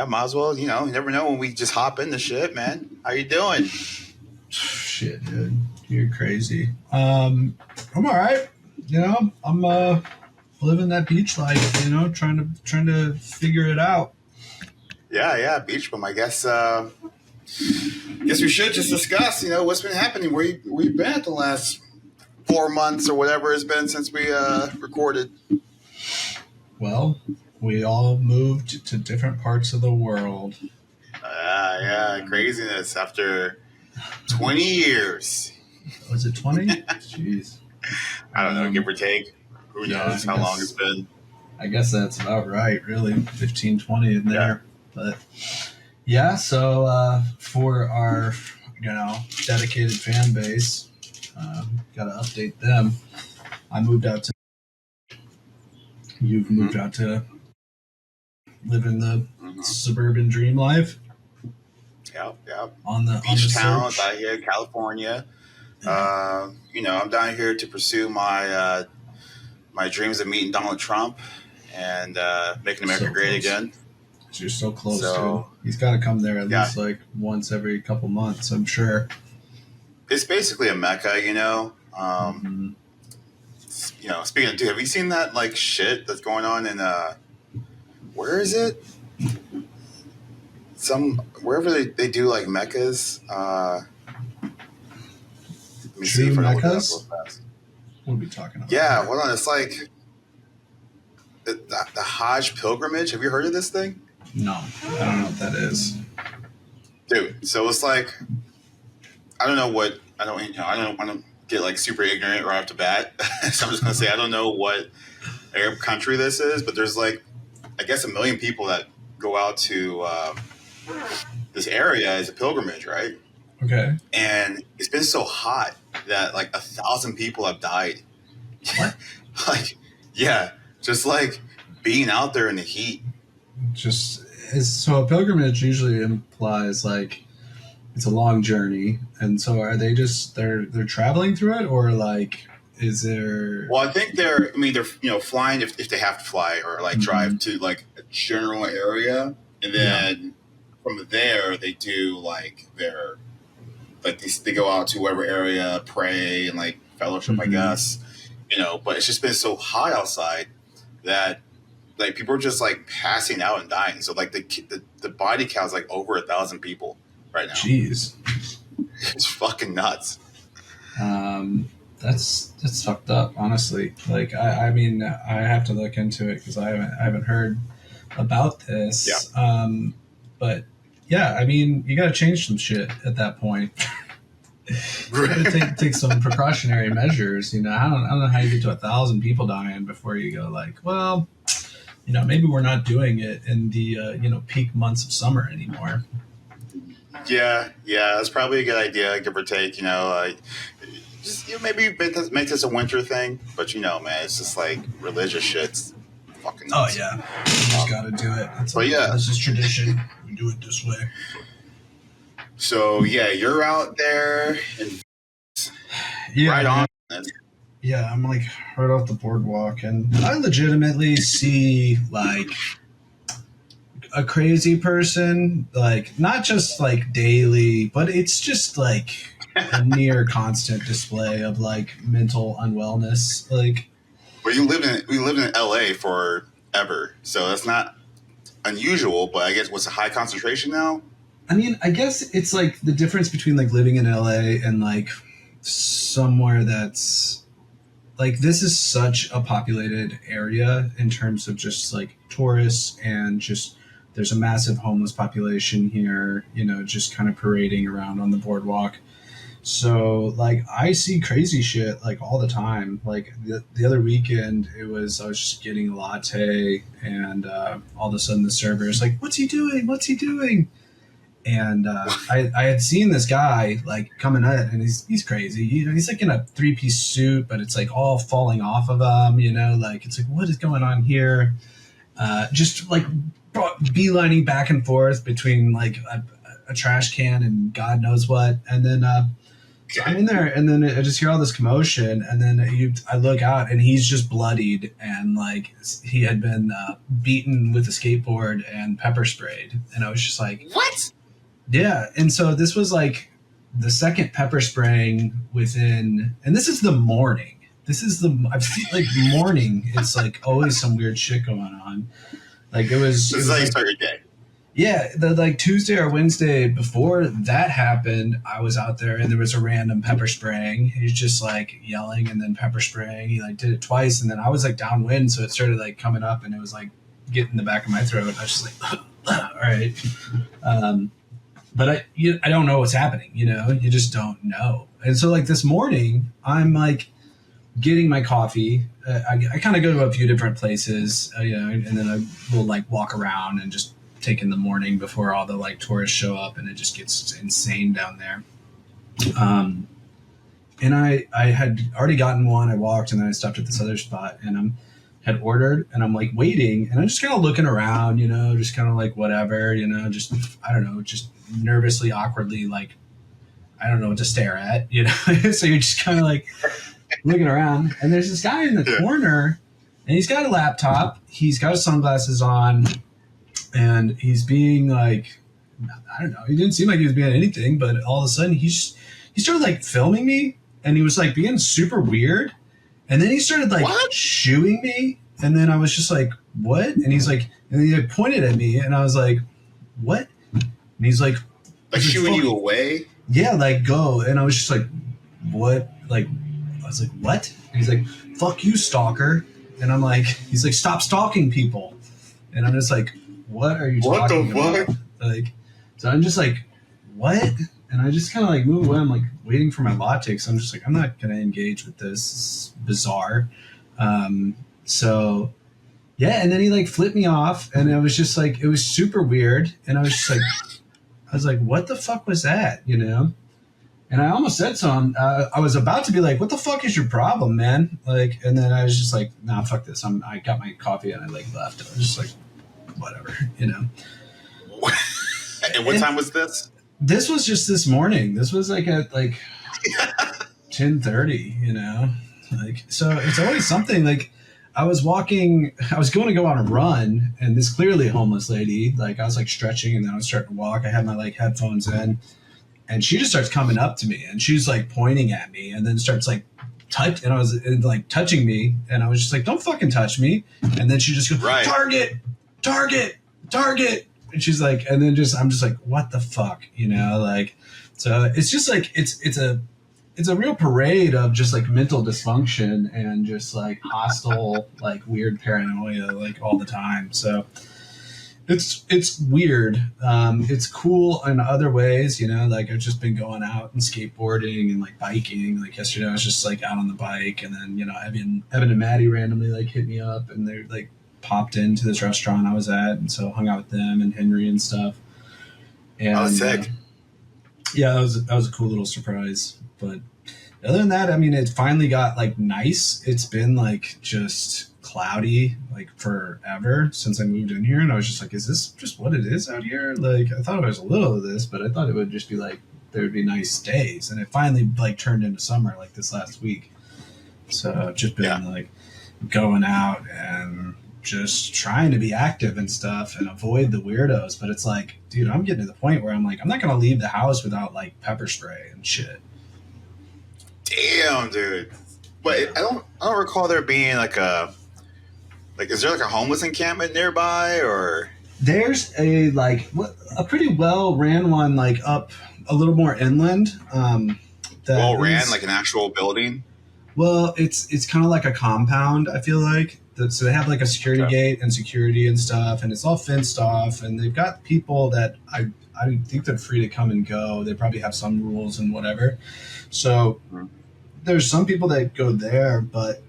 might as well. You never know when we just hop into shit, man. How you doing? Shit, dude, you're crazy. I'm all right. I'm living that beach life. Trying to figure it out. Yeah, beach bum. I guess we should just discuss. What's been happening. Where you been at the last 4 months or whatever it's been since we recorded. Well, we all moved to different parts of the world. Yeah, craziness after 20 years. Was it 20? Jeez. I don't know, give or take. Who knows how long it's been. I guess that's about right, really. 15, 20 in there. Yeah. But yeah, so for our, dedicated fan base, got to update them. I moved out to... You've moved out to live in the suburban dream life. Yep. On the beach town out here in California. I'm down here to pursue my dreams of meeting Donald Trump and making America great again. You're so close to. He's got to come there at least like once every couple months, I'm sure. It's basically a mecca, Speaking of, dude, have you seen that like shit that's going on in where is it? Wherever they do like meccas. Let me see if I can look it up real fast. What are we talking about? Yeah, hold on. It's like the Hajj pilgrimage. Have you heard of this thing? No, I don't know what that is. Dude, so it's like I don't want to get like super ignorant right off the bat. So I'm just gonna say I don't know what Arab country this is, but there's like I guess 1 million people that go out to this area as a pilgrimage, right? Okay. And it's been so hot that like 1,000 people have died. What? Just like being out there in the heat. So a pilgrimage usually implies like it's a long journey, and so are they just they're traveling through it, or like is there? Well, I think they're flying if they have to fly or like drive to like a general area, and then from there they do like their they go out to whatever area, pray and like fellowship, I guess, But it's just been so hot outside that like people are just like passing out and dying. So like the body count is like over 1,000 people right now. Jeez, it's fucking nuts. That's fucked up, honestly. Like I mean, I have to look into it because I haven't heard about this. Yeah. But yeah, I mean, you got to change some shit at that point. You got to take some precautionary measures. I don't know how you get to 1,000 people dying before you go like, well, maybe we're not doing it in the peak months of summer anymore. Yeah, that's probably a good idea, give or take. Just maybe make this a winter thing, but man, it's just like religious shit's fucking nuts. Oh yeah, you just got to do it. This is tradition. We do it this way. So yeah, you're out there and right on. Yeah, I'm like right off the boardwalk, and I legitimately see like a crazy person, like not just like daily, but it's just like a near constant display of like mental unwellness. Like, well, we lived in LA forever, so that's not unusual. But I guess what's a high concentration now? I mean, I guess it's like the difference between like living in LA and like somewhere that's like, this is such a populated area in terms of just like tourists, and just there's a massive homeless population here, just kind of parading around on the boardwalk. So like I see crazy shit like all the time. Like the other weekend I was just getting a latte, and all of a sudden the server is like, what's he doing? And I had seen this guy like coming in, and he's crazy. He's like in a 3-piece suit, but it's like all falling off of him. Like it's like, what is going on here? Just like beelining back and forth between like a trash can and God knows what. And then So I'm in there, and then I just hear all this commotion, and then I look out, and he's just bloodied, and like he had been beaten with a skateboard and pepper sprayed, and I was just like, what? Yeah, and so this was like the second pepper spraying within, and this is the morning. I've seen like morning. It's like always some weird shit going on. Like This is how you start your day. Yeah, the like Tuesday or Wednesday before that happened, I was out there and there was a random pepper spraying. He's just like yelling and then pepper spraying. He like did it twice, and then I was like downwind, so it started like coming up, and it was like getting the back of my throat. I was just like, all right. But I don't know what's happening. You just don't know. And so like this morning, I'm like getting my coffee. I kind of go to a few different places, and then I will like walk around and just take in the morning before all the like tourists show up, and it just gets insane down there. And I had already gotten one. I walked, and then I stopped at this other spot, and had ordered, and I'm like waiting, and I'm just kind of looking around, just kind of like whatever, just I don't know, just nervously, awkwardly, like I don't know what to stare at, So you're just kind of like looking around, and there's this guy in the corner, and he's got a laptop, he's got his sunglasses on, and he's being like, I don't know, he didn't seem like he was being anything, but all of a sudden he started like filming me, and he was like being super weird, and then he started like shooing me, and then I was just like, what? And he's like, and he like, pointed at me, and I was like, what? And he's like shooing you away? Yeah, like go. And I was just like, what? Like, I was like, what? And he's like, fuck you, stalker. And I'm like, he's like, stop stalking people. And I'm just like, what are you talking about? Like, so I'm just like, what? And I just kind of like move away. I'm like waiting for my latte, because I'm just like, I'm not going to engage with this. It's bizarre. So yeah. And then he like flipped me off, and it was just like, it was super weird. And I was just like, what the fuck was that? And I almost said so. I was about to be like, what the fuck is your problem, man? Like, and then I was just like, nah, fuck this. I got my coffee and I like left. I was just like, whatever, And what time was this? This was just this morning. This was like at like 10:30, like, so it's always something. Like I was going to go on a run, and this clearly homeless lady, like I was like stretching, and then I was starting to walk. I had my like headphones in, and she just starts coming up to me, and she's like pointing at me, and then starts like and I was like touching me, and I was just like, don't fucking touch me. And then she just goes, right. Target. And she's like, and then I'm just like, what the fuck, like, so it's just like, it's a real parade of just like mental dysfunction and just like hostile, like weird paranoia, like all the time. So it's weird. It's cool in other ways, like I've just been going out and skateboarding and like biking. Like yesterday I was just like out on the bike, and then, Evan and Maddie randomly like hit me up, and they're like popped into this restaurant I was at, and so hung out with them and Henry and stuff. And sick. Yeah, that was a cool little surprise. But other than that, I mean, it finally got like nice. It's been like just cloudy like forever since I moved in here, and I was just like, is this just what it is out here? Like I thought it was a little of this, but I thought it would just be like there would be nice days, and it finally like turned into summer like this last week. So I've just been like going out and just trying to be active and stuff and avoid the weirdos. But it's like, dude, I'm getting to the point where I'm like, I'm not going to leave the house without like pepper spray and shit. Damn, dude. But I don't recall there being like is there like a homeless encampment nearby, or? There's a pretty well ran one like up a little more inland. Well ran, like an actual building? Well, it's kind of like a compound, I feel like. So they have like a security gate and security and stuff, and it's all fenced off, and they've got people that I think they're free to come and go. They probably have some rules and whatever. So there's some people that go there, but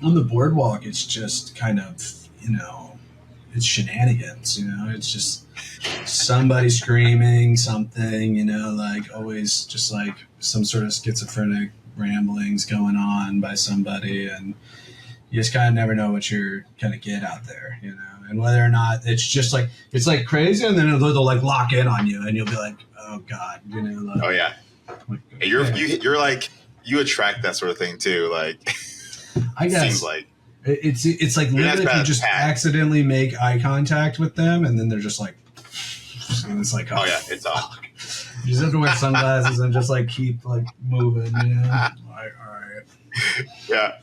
on the boardwalk, it's just kind of, it's shenanigans, it's just somebody screaming something, like always just like some sort of schizophrenic ramblings going on by somebody, and you just kind of never know what you're going to get out there, and whether or not it's just like, it's like crazy, and then they'll like lock in on you, and you'll be like, oh God, like, oh yeah. Like, And you're like, you attract that sort of thing too. Like, I guess seems like it's like literally if you just accidentally make eye contact with them, and then they're just like, and it's like, oh yeah, it's off. You just have to wear sunglasses and just like keep like moving, you know. Like, all right. Yeah.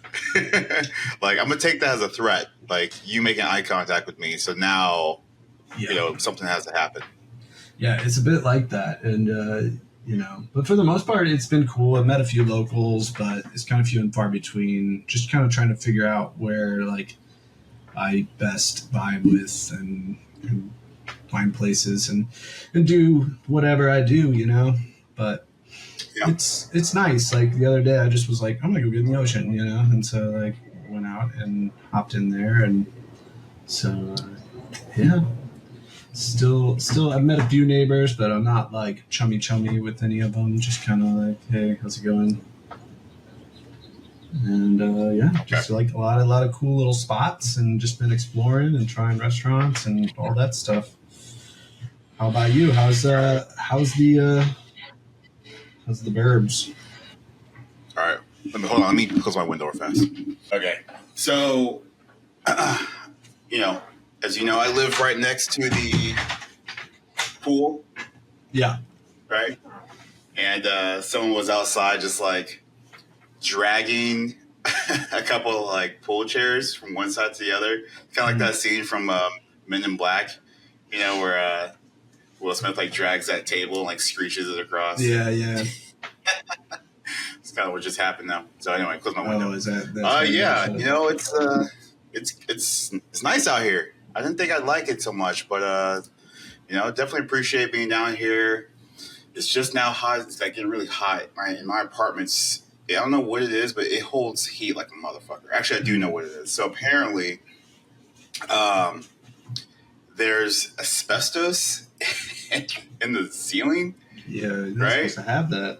Like, I'm gonna take that as a threat. Like, you making eye contact with me, so now, you know, something has to happen. Yeah, it's a bit like that, and you know, but for the most part, it's been cool. I've met a few locals, but it's kind of few and far between. Just kind of trying to figure out where like I best vibe with and find places and do whatever I do, you know. But yeah. It's nice. Like the other day, I just was like, I'm gonna go get in the ocean, you know, and so like went out and hopped in there, and so yeah. Still, I've met a few neighbors, but I'm not like chummy with any of them. Just kind of like, hey, how's it going? And yeah, just like a lot of cool little spots, and just been exploring and trying restaurants and all that stuff. How about you? How's the burbs? All right, hold on. Let me close my window real fast. Okay, so you know, as you know, I live right next to the pool. Yeah. Right. And someone was outside just like dragging a couple of like pool chairs from one side to the other. Kind of like that scene from Men in Black, you know, where Will Smith like drags that table and like screeches it across. Yeah, yeah. It's kind of what just happened now. So anyway, close my window. Is that? Yeah, you know, it's nice out here. I didn't think I'd like it so much, but you know, definitely appreciate being down here. It's just now hot. It's like getting really hot. In my apartment's, I don't know what it is, but it holds heat like a motherfucker. Actually, I do know what it is. So apparently, there's asbestos in the ceiling. Yeah, you're not right? supposed to have that.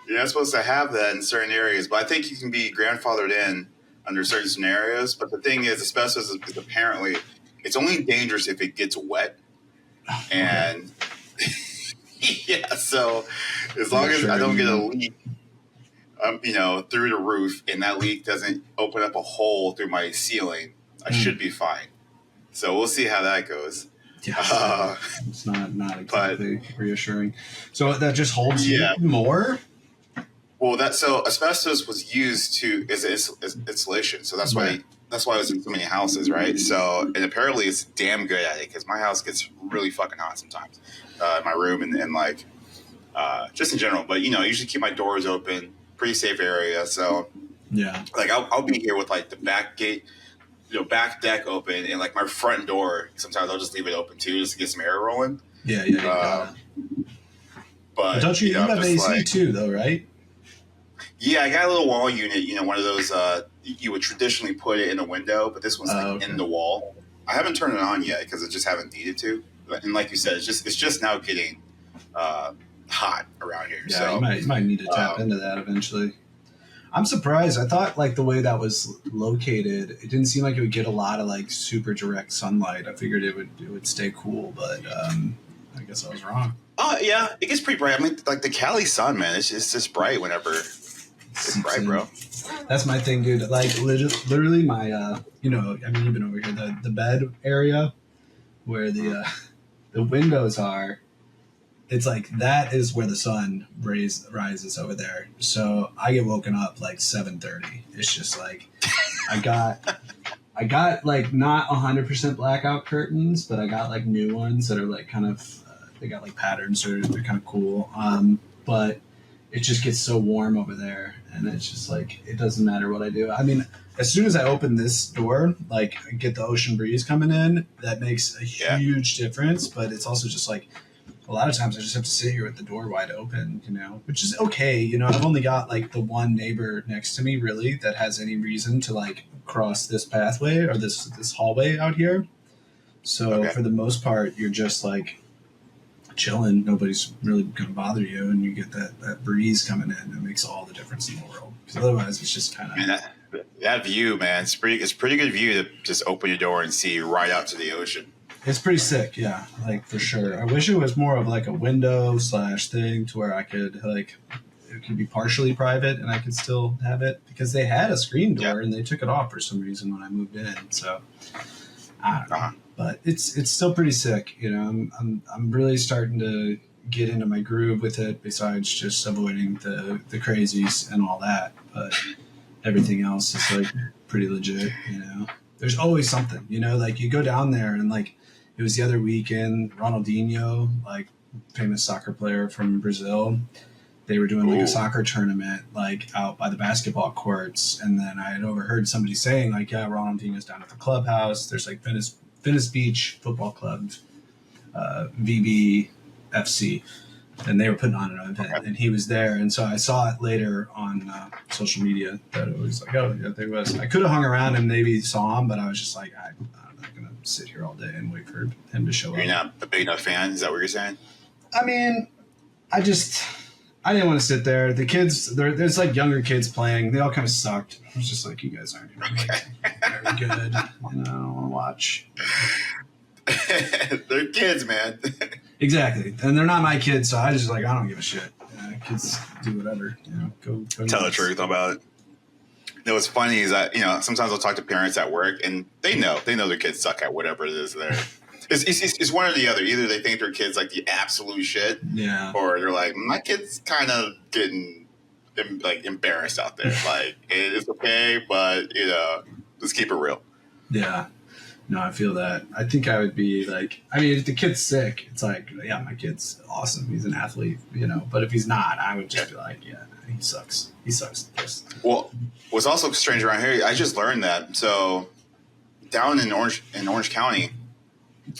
You're not supposed to have that in certain areas, but I think you can be grandfathered in under certain scenarios. But the thing is, asbestos is apparently, it's only dangerous if it gets wet. And yeah, so as long as I don't get a leak, you know, through the roof, and that leak doesn't open up a hole through my ceiling, I should be fine. So we'll see how that goes. Yeah, it's not exactly reassuring. So that just holds you more. Well, so asbestos was used as insulation, so that's why it was in so many houses, right? So, and apparently it's damn good at it, because my house gets really fucking hot sometimes, in my room and like just in general. But you know, I usually keep my doors open, pretty safe area. So yeah, like I'll be here with like the back gate, you know, back deck open, and like my front door. Sometimes I'll just leave it open too, just to get some air rolling. Yeah. But don't you have AC like, too, though, right? Yeah, I got a little wall unit, you know, one of those you would traditionally put it in a window, but this one's like in the wall. I haven't turned it on yet because I just haven't needed to. And like you said, it's just now getting hot around here. Yeah, so you might need to tap into that eventually. I'm surprised. I thought like the way that was located, it didn't seem like it would get a lot of like super direct sunlight. I figured it would stay cool, but I guess I was wrong. Yeah, it gets pretty bright. I mean, like the Cali sun, man, it's just bright whenever. It's bright, bro. That's my thing, dude. Like literally my you know, I mean, you've been over here, the bed area where the windows are. It's like that is where the sun rises over there. So I get woken up like 7:30. It's just like I got like not 100% blackout curtains, but I got like new ones that are like kind of they got like patterns, or they're kind of cool. But it just gets so warm over there, and it's just like it doesn't matter what I do. I mean, as soon as I open this door, like I get the ocean breeze coming in, that makes a huge difference. But it's also just like a lot of times I just have to sit here with the door wide open, you know, which is okay. You know, I've only got like the one neighbor next to me really that has any reason to like cross this pathway or this hallway out here. So for the most part, you're just like chilling. Nobody's really going to bother you, and you get that breeze coming in. It makes all the difference in the world. Because otherwise, it's just kind of that view, man. It's pretty good view to just open your door and see right out to the ocean. It's pretty sick, yeah, like for sure. I wish it was more of like a window / thing to where I could like it could be partially private and I could still have it because they had a screen door and they took it off for some reason when I moved in. So I don't know, but it's still pretty sick. You know, I'm really starting to get into my groove with it. Besides just avoiding the crazies and all that, but everything else is like pretty legit. You know, there's always something. You know, like you go down there and like it was the other weekend. Ronaldinho, like famous soccer player from Brazil. They were doing like a soccer tournament, like out by the basketball courts. And then I had overheard somebody saying like, yeah, Ronaldinho's down at the clubhouse. There's like Venice Beach Football Club, VBFC. And they were putting on an event and he was there. And so I saw it later on social media that it was like, oh, yeah, there was. I could have hung around and maybe saw him, but I was just like, I'm not going to sit here all day and wait for him to show up. You're not a big enough fan? Is that what you're saying? I mean, I didn't want to sit there. The kids, there's like younger kids playing. They all kind of sucked. I was just like, you guys aren't even like, very good. You know, I don't want to watch. They're kids, man. Exactly. And they're not my kids, so I don't give a shit. Kids do whatever. You know, go tell the truth about it. You know, what's funny is that, you know, sometimes I'll talk to parents at work and they know their kids suck at whatever it is they're. It's one or the other. Either they think their kid's like the absolute shit, or they're like, my kid's kind of getting like embarrassed out there. Like it's okay, but you know, let's keep it real. Yeah, no, I feel that. I think I would be like, I mean, if the kid's sick, it's like, yeah, my kid's awesome. He's an athlete, you know. But if he's not, I would just be like, yeah, he sucks. He sucks. Well, what's also strange around here, I just learned that. So down in Orange County.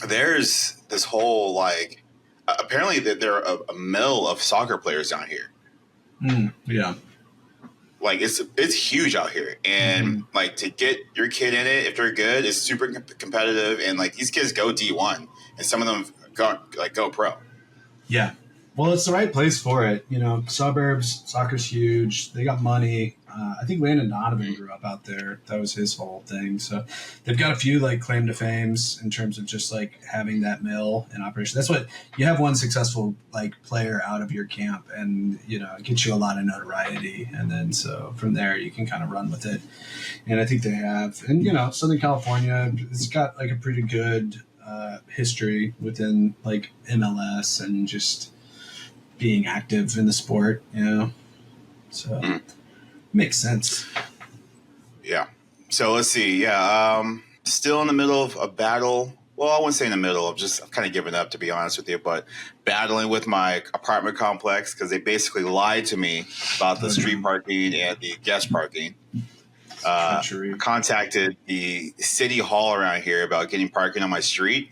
There's this whole like apparently that there are a mill of soccer players down here. Yeah, like it's huge out here, and like to get your kid in it if they're good is super competitive, and like these kids go D1, and some of them go pro. Yeah, well, it's the right place for it. You know, suburbs, soccer's huge. They got money. I think Landon Donovan grew up out there. That was his whole thing. So they've got a few like claim to fames in terms of just like having that mill in operation. That's what you have one successful like player out of your camp and, you know, it gets you a lot of notoriety. And then so from there you can kind of run with it. And I think they have. And, you know, Southern California, it's got like a pretty good history within like MLS and just being active in the sport, you know. So makes sense. Yeah. So let's see. Yeah. Still in the middle of a battle. Well, I wouldn't say in the middle. I've kind of given up, to be honest with you, but battling with my apartment complex because they basically lied to me about the street parking and the guest parking. Contacted the city hall around here about getting parking on my street,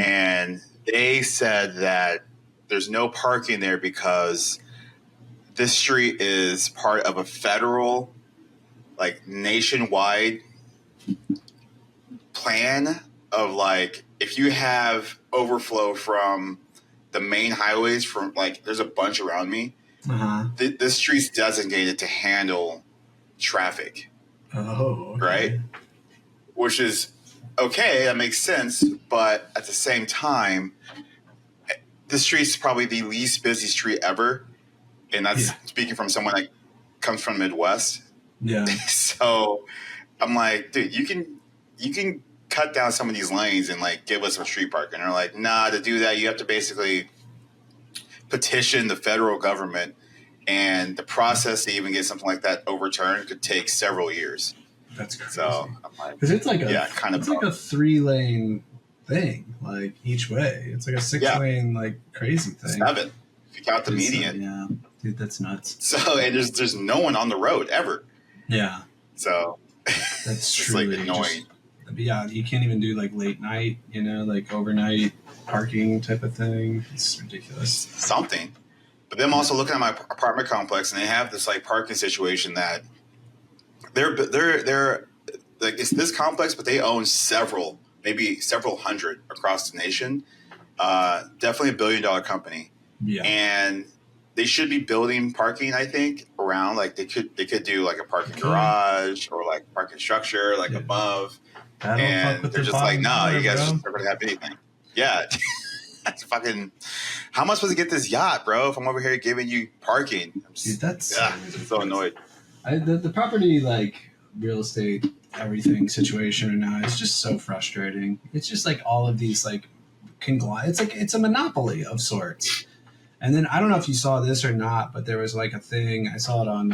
and they said that there's no parking there because this street is part of a federal, like nationwide plan of like if you have overflow from the main highways from like there's a bunch around me, this street's designated to handle traffic. Oh, okay. Right? Which is okay, that makes sense, but at the same time, this street's probably the least busy street ever. And that's speaking from someone that comes from the Midwest. Yeah. So I'm like, dude, you can cut down some of these lanes and like give us some street parking. And they're like, nah, to do that, you have to basically petition the federal government. And the process to even get something like that overturned could take several years. That's crazy. So I'm like, because it's like a like a 3-lane thing, like each way. It's like a 6-lane like crazy thing. 7, if you count the median. Yeah, dude, that's nuts. So and there's no one on the road ever. Yeah. So that's just like annoying. Yeah, you can't even do like late night, you know, like overnight parking type of thing. It's ridiculous. Something. But then I'm also looking at my apartment complex, and they have this like parking situation that they're like it's this complex, but they own maybe several hundred across the nation. Definitely $1 billion company. Yeah, and they should be building parking. I think around like they could do like a parking garage or like parking structure like above. And they're just like, no, you guys aren't going to have anything. Yeah. That's fucking. How am I supposed to get this yacht, bro? If I'm over here giving you parking, Dude, that's I'm so annoyed. The property like real estate everything situation right now is just so frustrating. It's just like all of these like it's like it's a monopoly of sorts. And then I don't know if you saw this or not, but there was like a thing I saw it on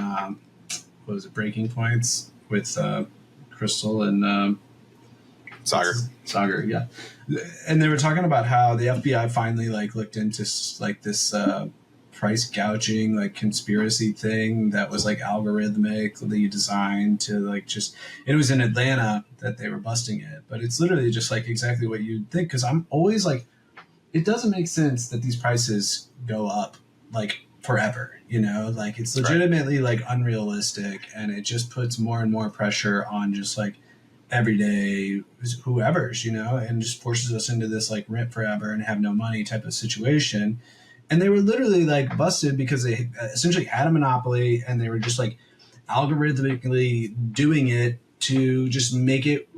what was it, Breaking Points with Crystal and Sagar, yeah. And they were talking about how the FBI finally like looked into like this price gouging like conspiracy thing that was like algorithmically designed to like just. It was in Atlanta that they were busting it, but it's literally just like exactly what you'd think. Because I'm always like, it doesn't make sense that these prices go up like forever. You know, like it's legitimately like unrealistic, and it just puts more and more pressure on just like everyday whoever's, you know, and just forces us into this like rent forever and have no money type of situation. And they were literally like busted because they essentially had a monopoly, and they were just like algorithmically doing it to just make it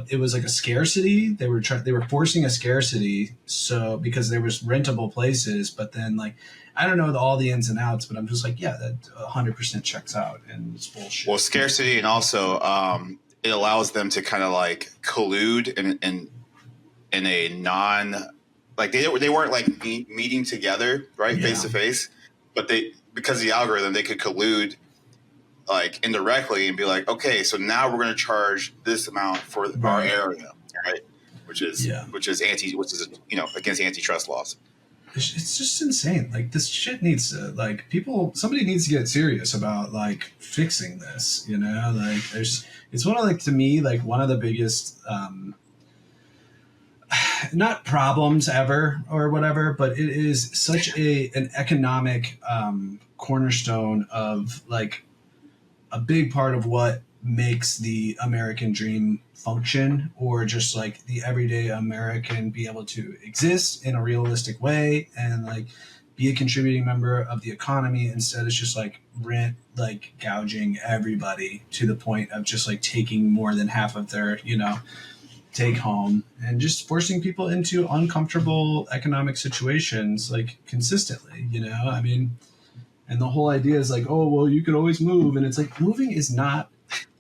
it was like a scarcity. They were forcing a scarcity, so because there was rentable places, but then like I don't know all the ins and outs, but I'm just like, yeah, that 100% checks out, and it's bullshit. Well, scarcity, and also it allows them to kind of like collude in a non, like they weren't like meeting together, right, face to face, but because of the algorithm they could collude like indirectly and be like, okay, so now we're going to charge this amount for our area, right? Which is against antitrust laws. It's just insane. Like this shit needs to like somebody needs to get serious about like fixing this, you know, like it's one of like, to me, like one of the biggest, not problems ever or whatever, but it is such an economic, cornerstone of like a big part of what makes the American dream function, or just like the everyday American be able to exist in a realistic way and like be a contributing member of the economy. Instead it's just like rent, like gouging everybody to the point of just like taking more than half of their, you know, take home, and just forcing people into uncomfortable economic situations like consistently, you know. I mean, and the whole idea is like, oh, well, you could always move. And it's like, moving is not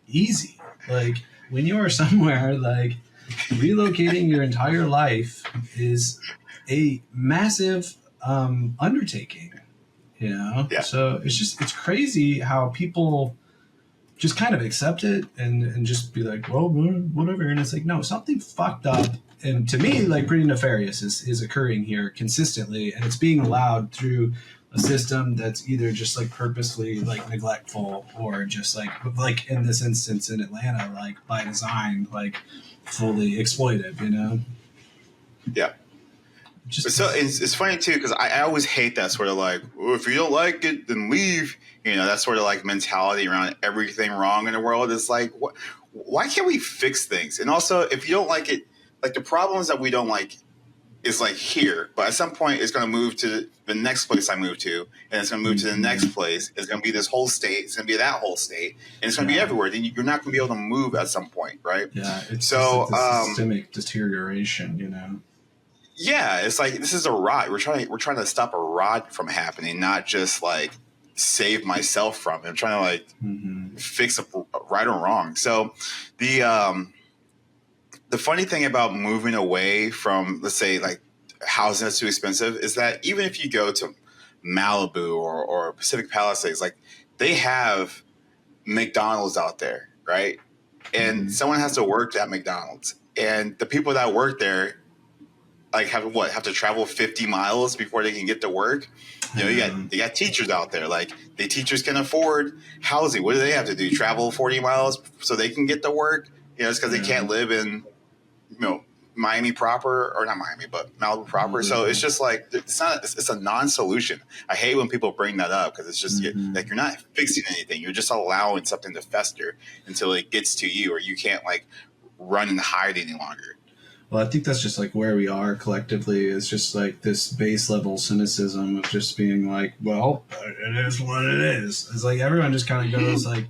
easy. Like when you are somewhere, like relocating your entire life is a massive undertaking, you know? Yeah. So it's crazy how people just kind of accept it and just be like, well, whatever. And it's like, no, something fucked up. And to me, like pretty nefarious is occurring here consistently. And it's being allowed through a system that's either just like purposely like neglectful, or just like in this instance in Atlanta, like by design, like fully exploitive, you know? Yeah. So it's funny too, because I always hate that sort of like, well, if you don't like it, then leave. You know, that sort of like mentality around everything wrong in the world. Is like, why can't we fix things? And also, if you don't like it, like the problems that we don't like is like here, but at some point it's going to move to the next place I move to, and it's going to move to the next place. It's going to be this whole state. It's going to be that whole state, and it's going to be everywhere. Then you're not going to be able to move at some point, right? Yeah. It's so systemic deterioration, you know. Yeah, it's like this is a rot. We're trying to stop a rot from happening, not just like save myself from it. I'm trying to like fix a right or wrong. So the funny thing about moving away from, let's say, like housing that's too expensive is that even if you go to Malibu or Pacific Palisades, like they have McDonald's out there, right? And someone has to work at McDonald's, and the people that work there like have to travel 50 miles before they can get to work. You know, you got teachers out there, like the teachers can afford housing. What do they have to do? Travel 40 miles so they can get to work? You know, it's because they can't live in, you know, Miami proper, or not Miami, but Malibu proper. So it's just like, it's a non-solution. I hate when people bring that up, because it's just like you're not fixing anything. You're just allowing something to fester until it gets to you, or you can't like run and hide any longer. Well, I think that's just like where we are collectively, is just like this base level cynicism of just being like, well, it is what it is. It's like everyone just kind of goes like,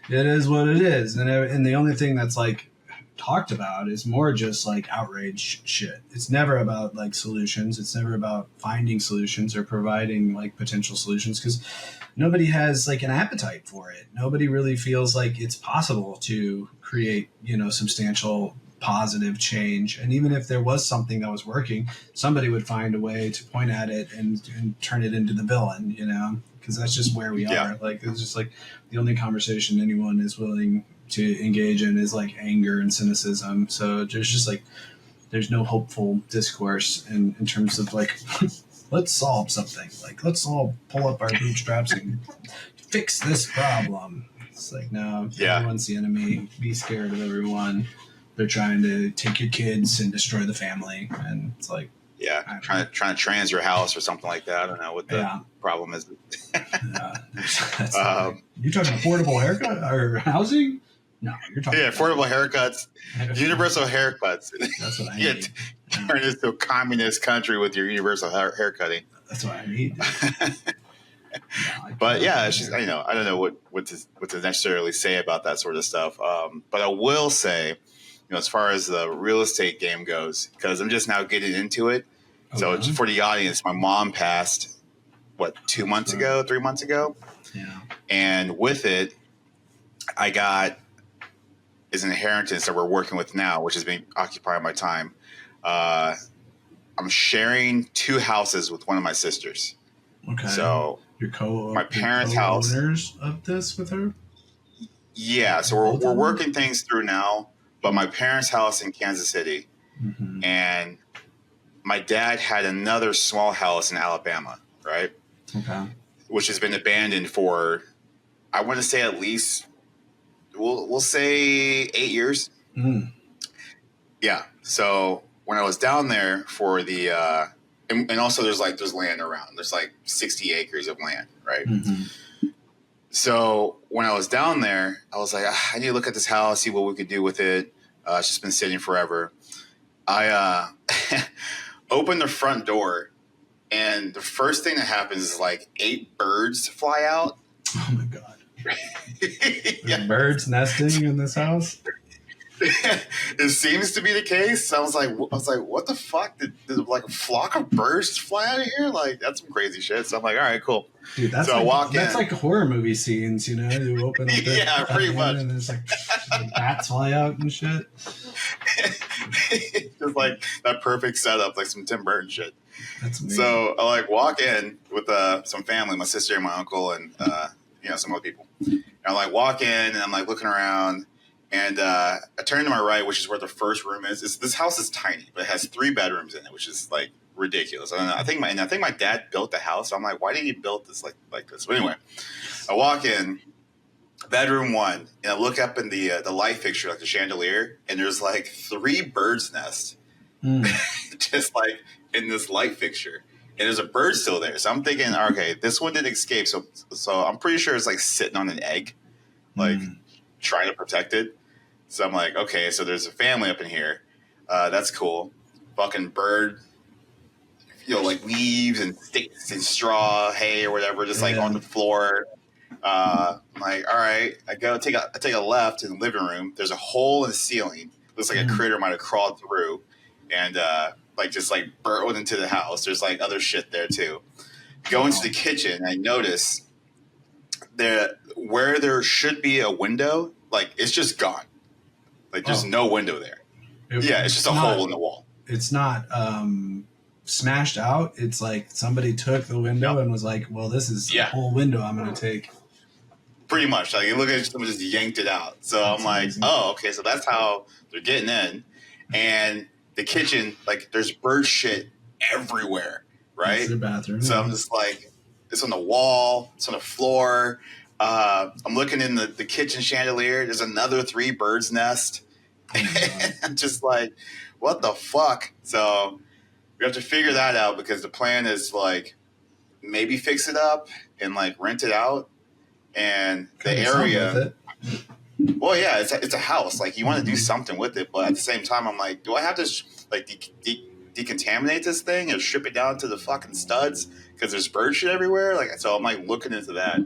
it is what it is. And the only thing that's like talked about is more just like outrage shit. It's never about like solutions. It's never about finding solutions or providing like potential solutions, because nobody has like an appetite for it. Nobody really feels like it's possible to create, substantial positive change. And even if there was something that was working, somebody would find a way to point at it and turn it into the villain, because that's just where we are. Like, it's just like the only conversation anyone is willing to engage in is like anger and cynicism. So there's just like, there's no hopeful discourse in terms of like, let's solve something. Like, let's all pull up our bootstraps and fix this problem. It's like, no, everyone's the enemy. Be scared of everyone. They're trying to take your kids and destroy the family. And it's like, trying to trans your house or something like that. I don't know what the problem is. You talking affordable haircut or housing? No, you're talking affordable haircuts, universal haircuts. That's what I need. Turn this to a communist country with your universal haircutting. That's what I need. But it's just, I don't know what to necessarily say about that sort of stuff. But I will say, as far as the real estate game goes, because I'm just now getting into it. So for the audience, my mom passed, 3 months ago? Yeah. And with it, I got is an inheritance that we're working with now, which has been occupying my time. I'm sharing 2 houses with one of my sisters. Okay. So my parents' house. Owners of this with her? Yeah. So we're working things through now. But my parents' house in Kansas City, and my dad had another small house in Alabama, right? Okay. Which has been abandoned for, I want to say at least, we'll say 8 years. Mm. Yeah. So when I was down there for the, and also there's land around. There's like 60 acres of land, right? Mm-hmm. So when I was down there, I was like, I need to look at this house, see what we could do with it. It's just been sitting forever. I opened the front door, and the first thing that happens is like 8 birds fly out. Oh my God. Birds nesting in this house? It seems to be the case. I was like, what the fuck? Did like a flock of birds fly out of here? Like, that's some crazy shit. So I'm like, all right, cool. Dude, that's like horror movie scenes, you open up pretty much. And there's like bats fly out and shit. Just like that perfect setup, like some Tim Burton shit. That's amazing. So I like walk in with some family, my sister and my uncle, and some other people. And I like walk in, and I'm like looking around. And I turn to my right, which is where the first room is. This house is tiny, but it has 3 bedrooms in it, which is like ridiculous. I don't know. I think my dad built the house. So I'm like, why did he build this like this? But anyway, I walk in, bedroom 1, and I look up in the light fixture, like the chandelier, and there's like 3 birds' nests, just like in this light fixture. And there's a bird still there. So I'm thinking, okay, this one didn't escape. So I'm pretty sure it's like sitting on an egg, like trying to protect it. So I'm like, okay, so there's a family up in here. That's cool. Fucking bird, like leaves and sticks and straw, hay or whatever, just like on the floor. I'm like, all right. I take a left in the living room. There's a hole in the ceiling. Looks like a critter might have crawled through and just burrowed into the house. There's like other shit there too. Go into the kitchen. I notice where there should be a window, like it's just gone. Like there's no window there. It's just a hole in the wall. It's not smashed out. It's like somebody took the window and was like, well, this is the whole window I'm going to take. Pretty much. Like, you look at it, someone just yanked it out. So that's I'm like, amazing. Oh, okay. So that's how they're getting in. And the kitchen, like, there's bird shit everywhere, right? That's their bathroom. So I'm just like, it's on the wall. It's on the floor. I'm looking in the kitchen chandelier. There's another 3 birds' nest. And I'm just like, what the fuck? So we have to figure that out because the plan is like maybe fix it up and like rent it out. And the area, well, yeah, it's a house. Like you want to do something with it, but at the same time, I'm like, do I have to decontaminate this thing and strip it down to the fucking studs because there's bird shit everywhere? Like, so I'm like looking into that.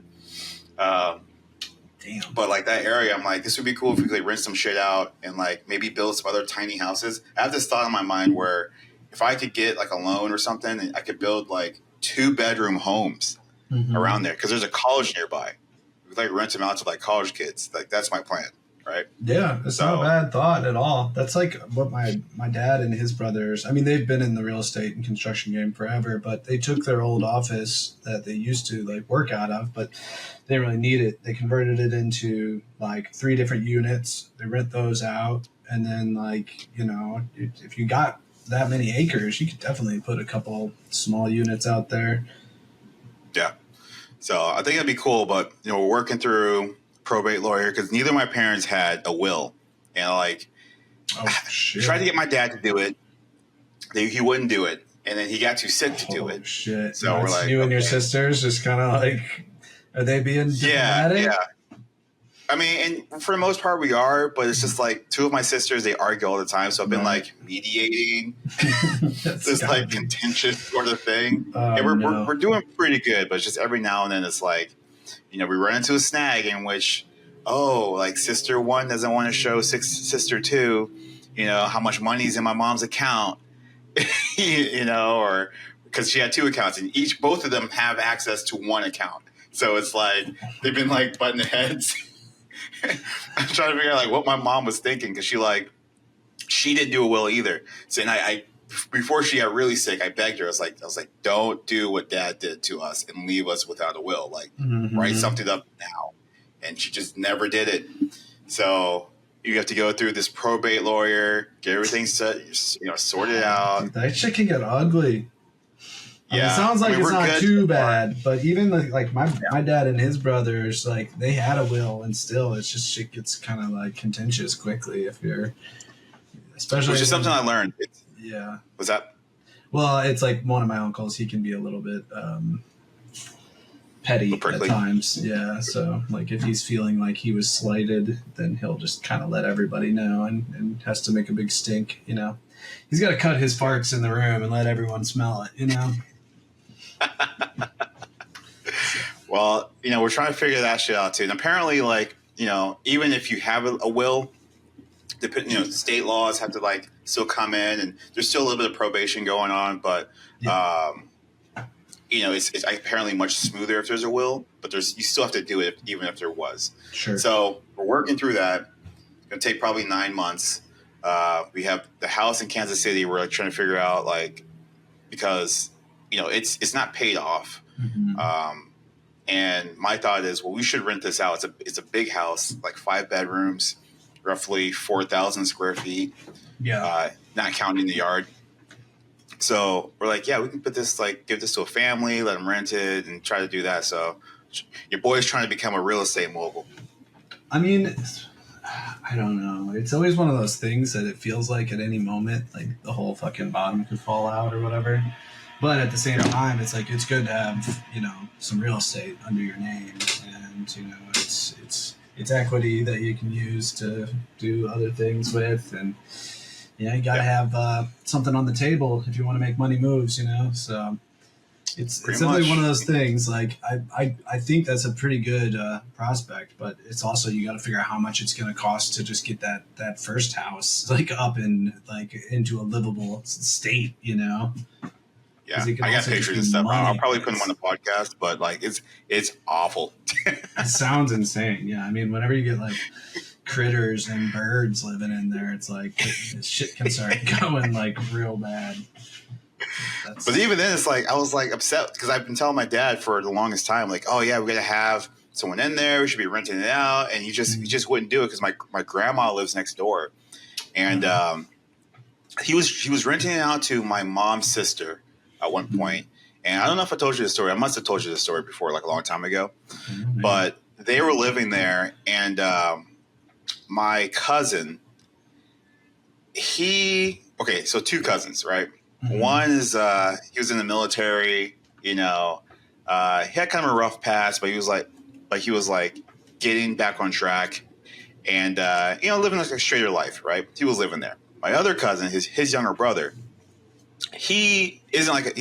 Damn. But like that area, I'm like, this would be cool if we could like, rent some shit out and like maybe build some other tiny houses. I have this thought in my mind where if I could get like a loan or something, and I could build like 2-bedroom homes around there because there's a college nearby. We could like rent them out to like college kids. Like that's my plan, right? Yeah, it's not a bad thought at all. That's like what my dad and his brothers, I mean, they've been in the real estate and construction game forever, but they took their old office that they used to like work out of, but they didn't really need it. They converted it into like 3 different units. They rent those out. And then like, you know, if you got that many acres, you could definitely put a couple small units out there. Yeah. So I think that'd be cool, but you know, we're working through probate lawyer because neither of my parents had a will, and like tried to get my dad to do it. He wouldn't do it, and then he got too sick to do it. Shit! So we're like, you and your sisters just kind of like, are they being diplomatic? Yeah. I mean, and for the most part, we are, but it's just like 2 of my sisters, they argue all the time. So I've been like mediating this like contentious sort of thing. And we're doing pretty good, but it's just every now and then it's like, you know, we run into a snag in which, like sister 1 doesn't want to show sister 2, you know, how much money's in my mom's account, you know, or because she had 2 accounts and both of them have access to 1 account. So it's like, they've been like butting heads. I'm trying to figure out like what my mom was thinking because she didn't do a will either. So and I before she got really sick, I begged her. I was like, don't do what Dad did to us and leave us without a will. Like write something up now. And she just never did it. So you have to go through this probate lawyer, get everything set, you know, sorted out. That shit can get ugly. Yeah, it sounds like it's not too bad, but even like my dad and his brothers, like they had a will, and still, it's just shit gets kind of like contentious quickly if you're, especially. Which is something I learned. Yeah. Was that? Well, it's like one of my uncles. He can be a little bit petty at times. Yeah. So like if he's feeling like he was slighted, then he'll just kind of let everybody know and has to make a big stink. You know, he's got to cut his farts in the room and let everyone smell it. You know. Well, you know, we're trying to figure that shit out too. And apparently, like, you know, even if you have a will, you know, state laws have to like still come in, and there's still a little bit of probation going on. But you know, it's apparently much smoother if there's a will, but you still have to do it even if there was. Sure. So we're working through that. It's gonna take probably 9 months. We have the house in Kansas City. We're like trying to figure out like because you know it's not paid off. And my thought is, well, we should rent this out. It's a big house, like 5 bedrooms, roughly 4,000 square feet. Yeah. Not counting the yard. So we're like, yeah, we can put this, like, give this to a family, let them rent it, and try to do that. So your boy's trying to become a real estate mogul. I mean, I don't know. It's always one of those things that it feels like at any moment, like the whole fucking bottom could fall out or whatever. But at the same time, it's like it's good to have, you know, some real estate under your name, and you know, it's equity that you can use to do other things with, and you know, you got to have something on the table if you want to make money moves, you know. So it's definitely one of those things. Like I think that's a pretty good prospect, but it's also you got to figure out how much it's going to cost to just get that first house like up and like into a livable state, you know. Yeah, I got pictures and stuff. I'll probably put them on the podcast, but like it's awful. It sounds insane. Yeah, I mean, whenever you get like critters and birds living in there, it's like this shit can start going like real bad. But even then, it's like I was like upset because I've been telling my dad for the longest time, like, oh yeah, we're gonna have someone in there. We should be renting it out, and he just wouldn't do it because my grandma lives next door, and he was renting it out to my mom's sister at one point. And I don't know if I told you the story. I must have told you the story before, like a long time ago. But they were living there, and my cousin, so 2 cousins, right? One is he was in the military, you know. He had kind of a rough past, but he was like getting back on track and you know, living like a straighter life, right? He was living there. My other cousin, his younger brother, he's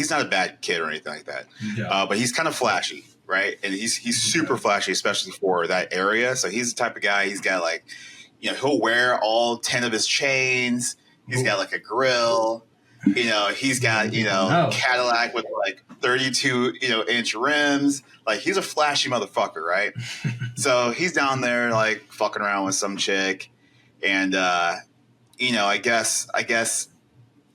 not a bad kid or anything like that. Yeah. But he's kind of flashy. right? And he's super flashy, especially for that area. So he's the type of guy. He's got like, he'll wear all 10 of his chains. He's got like a grill. He's got Cadillac with like 32 inch rims. Like he's a flashy motherfucker, right? So he's down there like fucking around with some chick, and I guess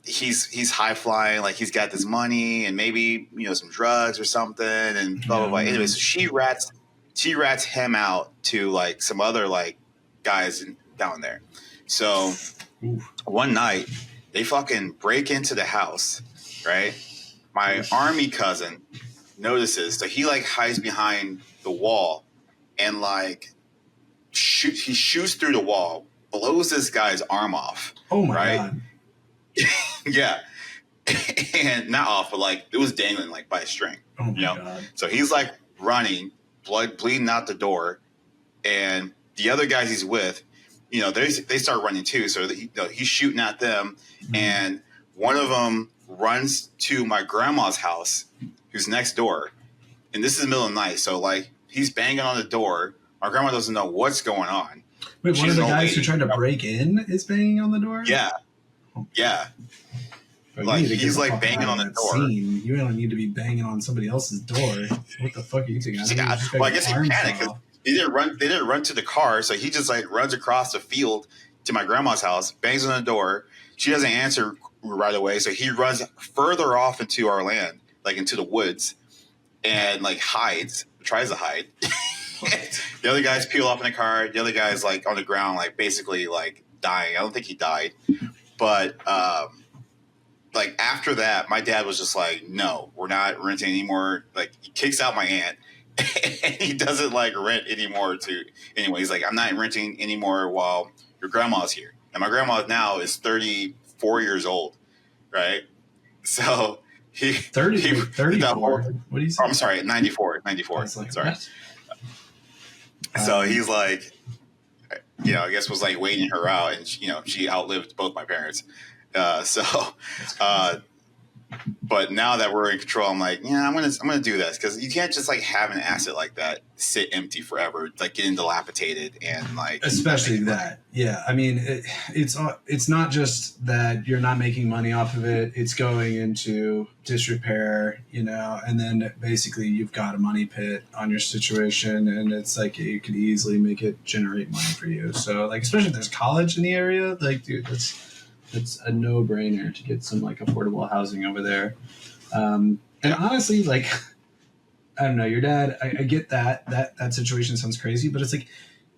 he's high flying, like he's got this money and maybe some drugs or something, and blah blah blah. Anyway, so she rats him out to like some other like guys down there. So one night they fucking break into the house, right? My army cousin notices, so he like hides behind the wall and like he shoots through the wall, blows this guy's arm off. Oh my God. Yeah. And not off, but like it was dangling like by a string. Oh my God. So he's like running, blood bleeding out the door, and the other guys he's with, they start running too. So he's shooting at them, and one of them runs to my grandma's house, who's next door, and this is the middle of the night. So like he's banging on the door. My grandma doesn't know what's going on. Wait, one of the guys who tried to break in is banging on the door? Yeah. Yeah. Like he's like banging on the door. Scene. You don't need to be banging on somebody else's door. What the fuck are you thinking? Well, I guess he panicked because they didn't run to the car, so he just like runs across the field to my grandma's house, bangs on the door. She doesn't answer right away, so he runs further off into our land, like into the woods, and like tries to hide. The other guys peel off in the car. The other guy's like on the ground, like basically like dying. I don't think he died, but like after that, my dad was just like, "No, we're not renting anymore." Like he kicks out my aunt, and he doesn't like rent anymore. Anyway, he's like, "I'm not renting anymore while your grandma's here." And my grandma now is 34 years old, right? So he 34. What do you say? I'm sorry, 94. Like, sorry. What? So he's like, I guess was like waiting her out, and she outlived both my parents. But now that we're in control, I'm like, I'm gonna do this, because you can't just like have an asset like that sit empty forever, like getting dilapidated, and like especially that. Yeah, I mean, it's not just that you're not making money off of it; it's going into disrepair, and then basically you've got a money pit on your situation, and it's like you could easily make it generate money for you. So like, especially if there's college in the area, like, dude, it's a no-brainer to get some like affordable housing over there. And honestly, like, I don't know, your dad, I get that situation sounds crazy, but it's like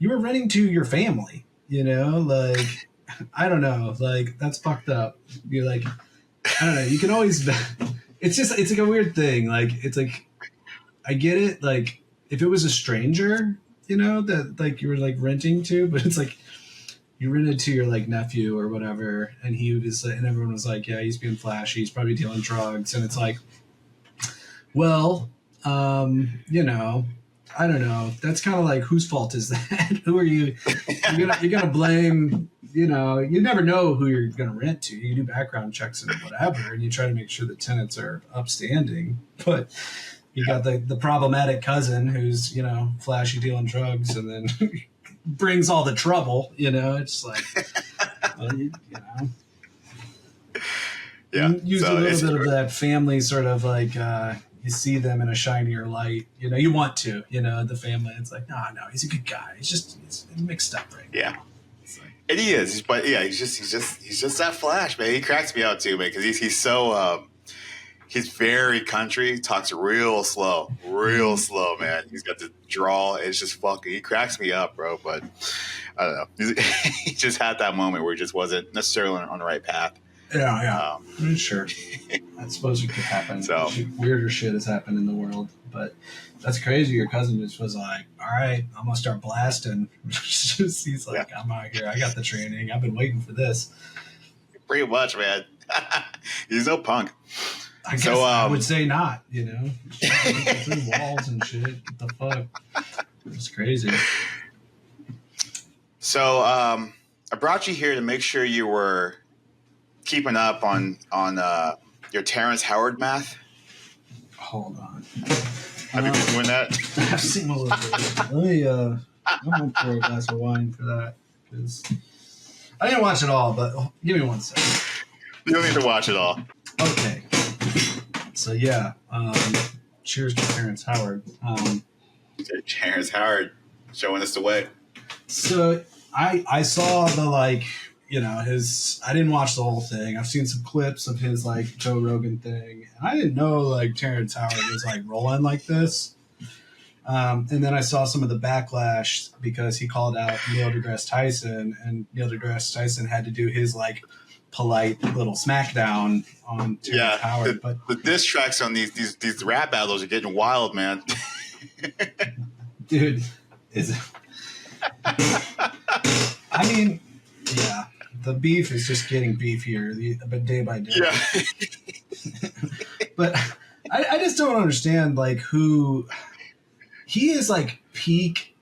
you were renting to your family, like, I don't know, like that's fucked up. You're like, I don't know, you can always, it's like a weird thing. Like, it's like, I get it. Like if it was a stranger, that like you were like renting to, but it's like, you rented to your like nephew or whatever, and he was, and everyone was like, yeah, he's being flashy, he's probably dealing drugs, and it's like, well, I don't know. That's kind of like, whose fault is that? Who are you? You're gonna blame. You never know who you're gonna rent to. You do background checks and whatever, and you try to make sure the tenants are upstanding. But you got the problematic cousin who's flashy dealing drugs, and then brings all the trouble. It's like, well, yeah. Use a little bit of that family sort of like. You see them in a shinier light, you want to, the family. It's like, no, he's a good guy. He's mixed up right now. Yeah. And he is, but yeah, he's just that flash, man. He cracks me out too, man, because he's so, he's very country, talks real slow, man. He's got the drawl. It's just fucking, he cracks me up, bro. But I don't know. He just had that moment where he just wasn't necessarily on the right path. Yeah. Sure. I suppose it could happen. So weirder shit has happened in the world, but that's crazy. Your cousin just was like, all right, I'm going to start blasting. He's like, I'm out here. I got the training. I've been waiting for this. Pretty much, man. He's no punk. I guess I would say not, through walls and shit. What the fuck? It's crazy. So I brought you here to make sure you were keeping up on your Terrence Howard math. Hold on. Have you been doing that? I've seen a little bit. Let me, I'm going to pour a glass of wine for that. Because I didn't watch it all, but give me 1 second. You don't need to watch it all. Okay. So, yeah. Cheers to Terrence Howard. Terrence Howard showing us the way. So, I saw the, like, you know, his, I didn't watch the whole thing. I've seen some clips of his, like, Joe Rogan thing. And I didn't know, like, Terrence Howard was, like, rolling like this. And then I saw some of the backlash because he called out Neil deGrasse Tyson, and Neil deGrasse Tyson had to do his, like, polite little smackdown on Terrence Howard. But the diss tracks on these rap battles are getting wild, man. Dude, is it? I mean, yeah, the beef is just getting beefier, but day by day. Yeah. But I just don't understand, like, who he is, like, peak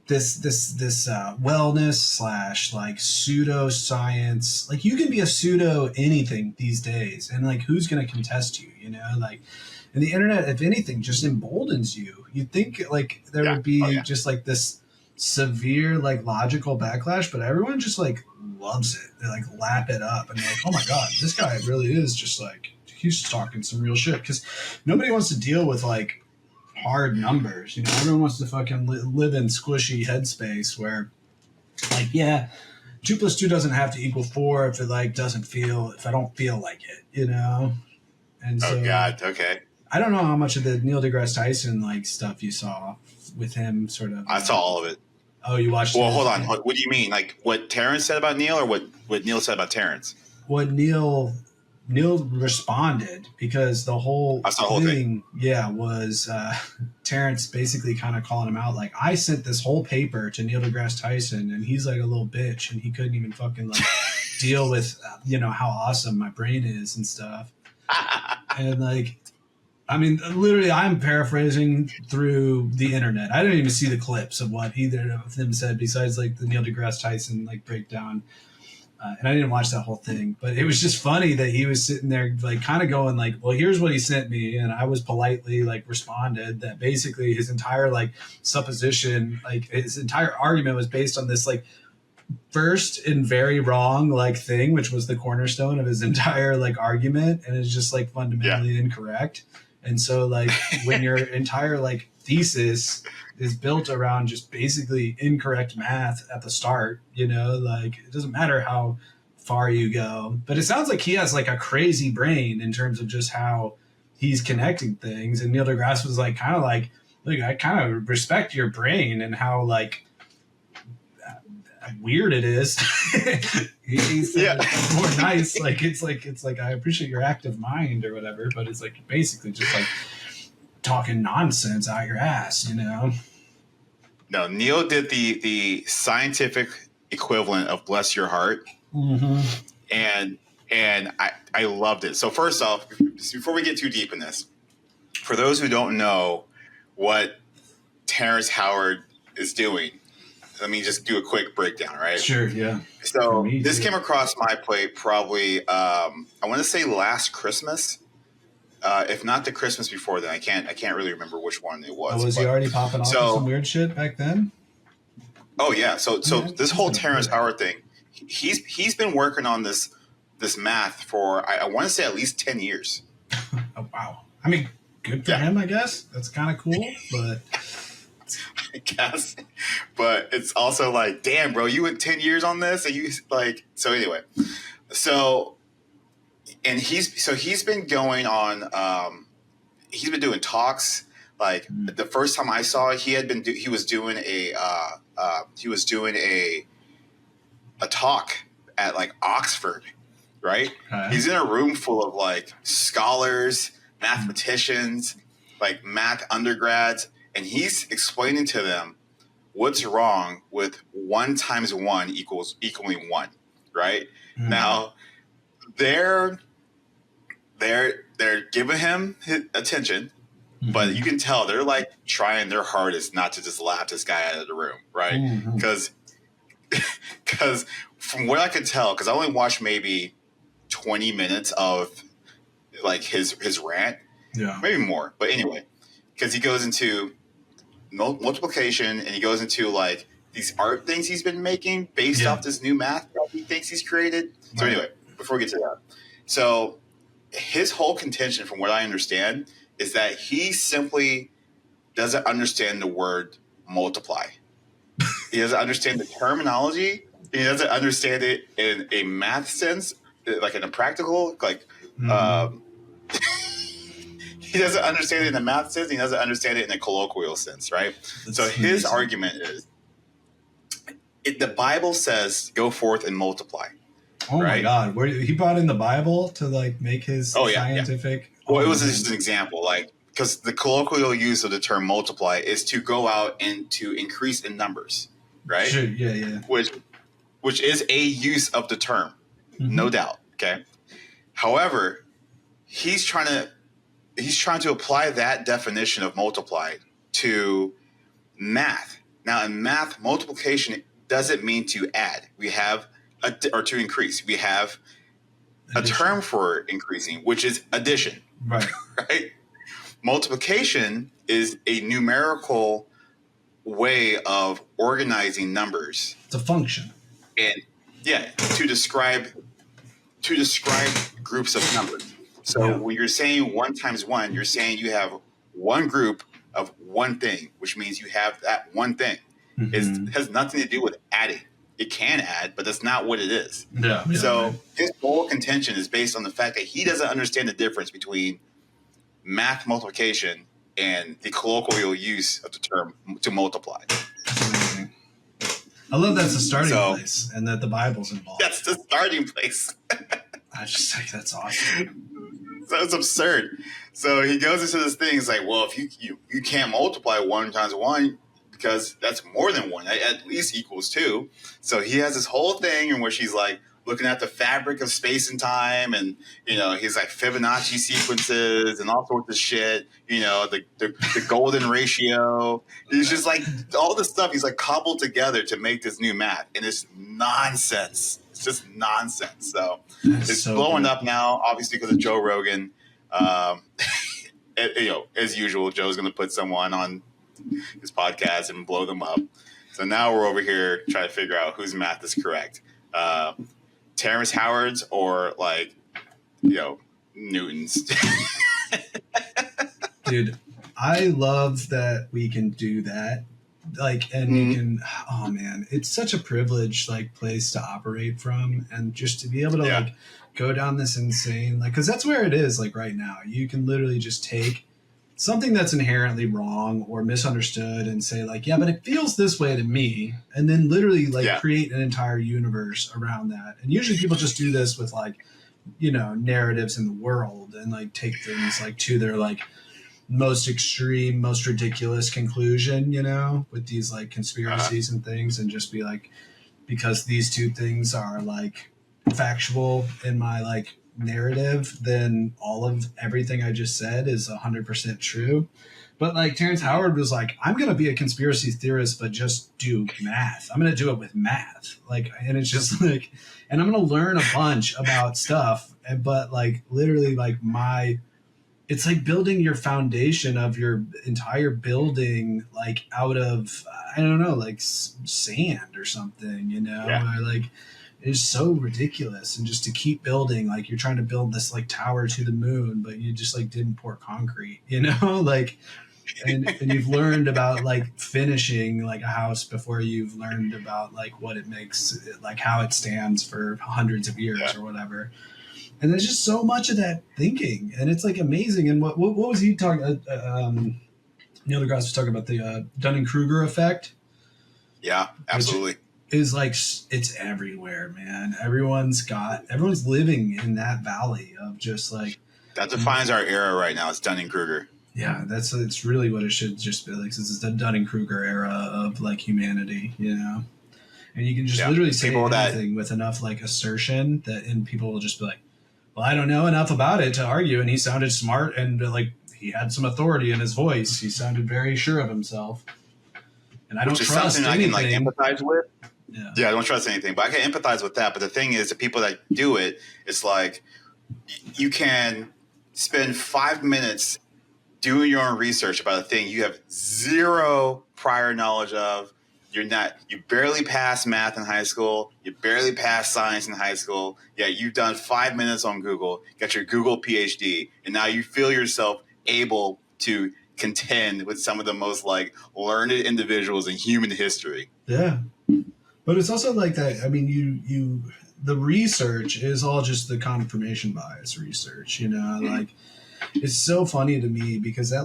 this wellness / like pseudoscience. Like, you can be a pseudo anything these days, and, like, who's going to contest you? You know, like, and the internet, if anything, just emboldens you. You'd think, like, there would be just, like, this severe, like, logical backlash, but everyone just, like, loves it. They, like, lap it up and they're like, oh my god, this guy really is just, like, he's talking some real shit. Because nobody wants to deal with, like, hard numbers. You know, everyone wants to fucking live in squishy headspace where, like, yeah, 2 + 2 doesn't have to equal 4 if it, like, if I don't feel like it, you know? And so, oh god, okay. I don't know how much of the Neil deGrasse Tyson, like, stuff you saw with him, sort of. I saw all of it. Oh, you watched it? Well, hold on. What do you mean? Like, what Terrence said about Neil, or what Neil said about Terrence? What Neil responded, because the whole thing, was Terrence basically kind of calling him out. Like, I sent this whole paper to Neil deGrasse Tyson, and he's like a little bitch, and he couldn't even fucking, like, deal with, you know, how awesome my brain is and stuff. And, like, I mean, literally, I'm paraphrasing through the internet. I didn't even see the clips of what either of them said besides, like, the Neil deGrasse Tyson, like, breakdown. And I didn't watch that whole thing, but it was just funny that he was sitting there, like, kind of going, like, well, here's what he sent me. And I was politely, like, responded that basically his entire, like, supposition, like, his entire argument was based on this, like, first and very wrong, like, thing, which was the cornerstone of his entire, like, argument. And it's just, like, fundamentally incorrect. And so, like, when your entire, like, thesis is built around just basically incorrect math at the start, you know, like, it doesn't matter how far you go. But it sounds like he has, like, a crazy brain in terms of just how he's connecting things. And Neil deGrasse was, like, kind of like, look, I kind of respect your brain and how, like, weird it is. He said more nice, like, it's like I appreciate your active mind or whatever, but it's, like, basically just, like, talking nonsense out your ass, you know. No, Neil did the scientific equivalent of bless your heart. And I loved it. So first off, before we get too deep in this, for those who don't know what Terrence Howard is doing, let me just do a quick breakdown, right? Sure, yeah. So this came across my plate probably, I want to say last Christmas, if not the Christmas before then. I can't really remember which one it was. Oh, was he already popping off with some weird shit back then? Oh yeah. So this whole Terrence Howard thing, he's been working on this math for I want to say at least 10 years. Oh wow. I mean, good for him, I guess. That's kind of cool, but. I guess, but it's also like, damn, bro, you went 10 years on this, and you like. So anyway, he's been going on. He's been doing talks. Like the first time I saw it, he was doing a talk at, like, Oxford, right? He's in a room full of, like, scholars, mathematicians, like math undergrads. And he's explaining to them what's wrong with 1 × 1 equaling 1, right? Now, they're giving him attention, but you can tell they're, like, trying their hardest not to just laugh this guy out of the room, right? Because from what I could tell, because I only watched maybe 20 minutes of, like, his rant, maybe more, but anyway. because he goes into multiplication and he goes into like these art things he's been making based off this new math that he thinks he's created. So anyway, before we get to that, so his whole contention, from what I understand, is that he simply doesn't understand the word multiply. He doesn't understand the terminology. He doesn't understand it in a math sense, like in a practical, like he doesn't understand it in a math sense. He doesn't understand it in a colloquial sense, right? So his argument is, the Bible says, "Go forth and multiply." Oh my God! He brought in the Bible to like make his scientific. Yeah. Well, it was just an example, like because the colloquial use of the term "multiply" is to go out and to increase in numbers, right? Sure. Yeah. Which is a use of the term, no doubt. Okay. However, he's trying to apply that definition of multiply to math. Now, in math, multiplication doesn't mean to add. We have or to increase. We have addition. A term for increasing, which is addition. Right. Right. Multiplication is a numerical way of organizing numbers. It's a function. And to describe groups of numbers. So when you're saying 1 times 1, you're saying you have one group of one thing, which means you have that one thing. It has nothing to do with adding. It can add, but that's not what it is. Yeah. So his whole contention is based on the fact that he doesn't understand the difference between math multiplication and the colloquial use of the term to multiply. That's amazing. I love that's the starting place and that the Bible's involved. That's the starting place. I just think that's awesome. So it's absurd. So he goes into this thing. It's like, well, if you can't multiply 1 times 1 because that's more than 1, at least equals 2. So he has this whole thing in which he's like looking at the fabric of space and time, and he's like Fibonacci sequences and all sorts of shit. The golden ratio. He's just like all this stuff. He's like cobbled together to make this new math, and it's nonsense. It's just nonsense. So it's blowing up now, obviously because of Joe Rogan. As usual, Joe's going to put someone on his podcast and blow them up. So now we're over here trying to figure out whose math is correct. Terrence Howard's or Newton's. Dude, I love that we can do that. We can, oh man, it's such a privileged place to operate from, and just to be able to go down this insane, because that's where it is right now. You can literally just take something that's inherently wrong or misunderstood and say but it feels this way to me, and then literally create an entire universe around that. And usually people just do this with narratives in the world and take things to their most extreme, most ridiculous conclusion, with these conspiracies and things, and just be because these two things are factual in my narrative, then all of everything I just said is 100% true. But Terrence Howard was I'm going to be a conspiracy theorist, but just do math. I'm going to do it with math. And it's just and I'm going to learn a bunch about stuff. But literally it's building your foundation of your entire building, out of, I don't know, sand or something, or it's so ridiculous. And just to keep building, you're trying to build this tower to the moon, but you just didn't pour concrete, and you've learned about finishing a house before you've learned about what it makes, how it stands for hundreds of years or whatever. And there's just so much of that thinking, and it's amazing. And what was he talking? Neil deGrasse was talking about the Dunning-Kruger effect. Yeah, absolutely. Is it's everywhere, man. Everyone's living in that valley of just that defines our era right now. It's Dunning-Kruger. Yeah, it's really what it should just be since it's the Dunning-Kruger era of humanity, and you can just literally say anything with enough assertion and people will just be well, I don't know enough about it to argue. And he sounded smart and he had some authority in his voice. He sounded very sure of himself. And I don't trust anything. I can empathize with. Yeah, I don't trust anything, but I can empathize with that. But the thing is, the people that do it, it's you can spend 5 minutes doing your own research about a thing you have zero prior knowledge of. You barely passed math in high school. You barely passed science in high school. Yeah, you've done 5 minutes on Google, got your Google PhD, and now you feel yourself able to contend with some of the most like learned individuals in human history. Yeah. But it's also like that. I mean, the research is all just the confirmation bias research, like it's so funny to me because the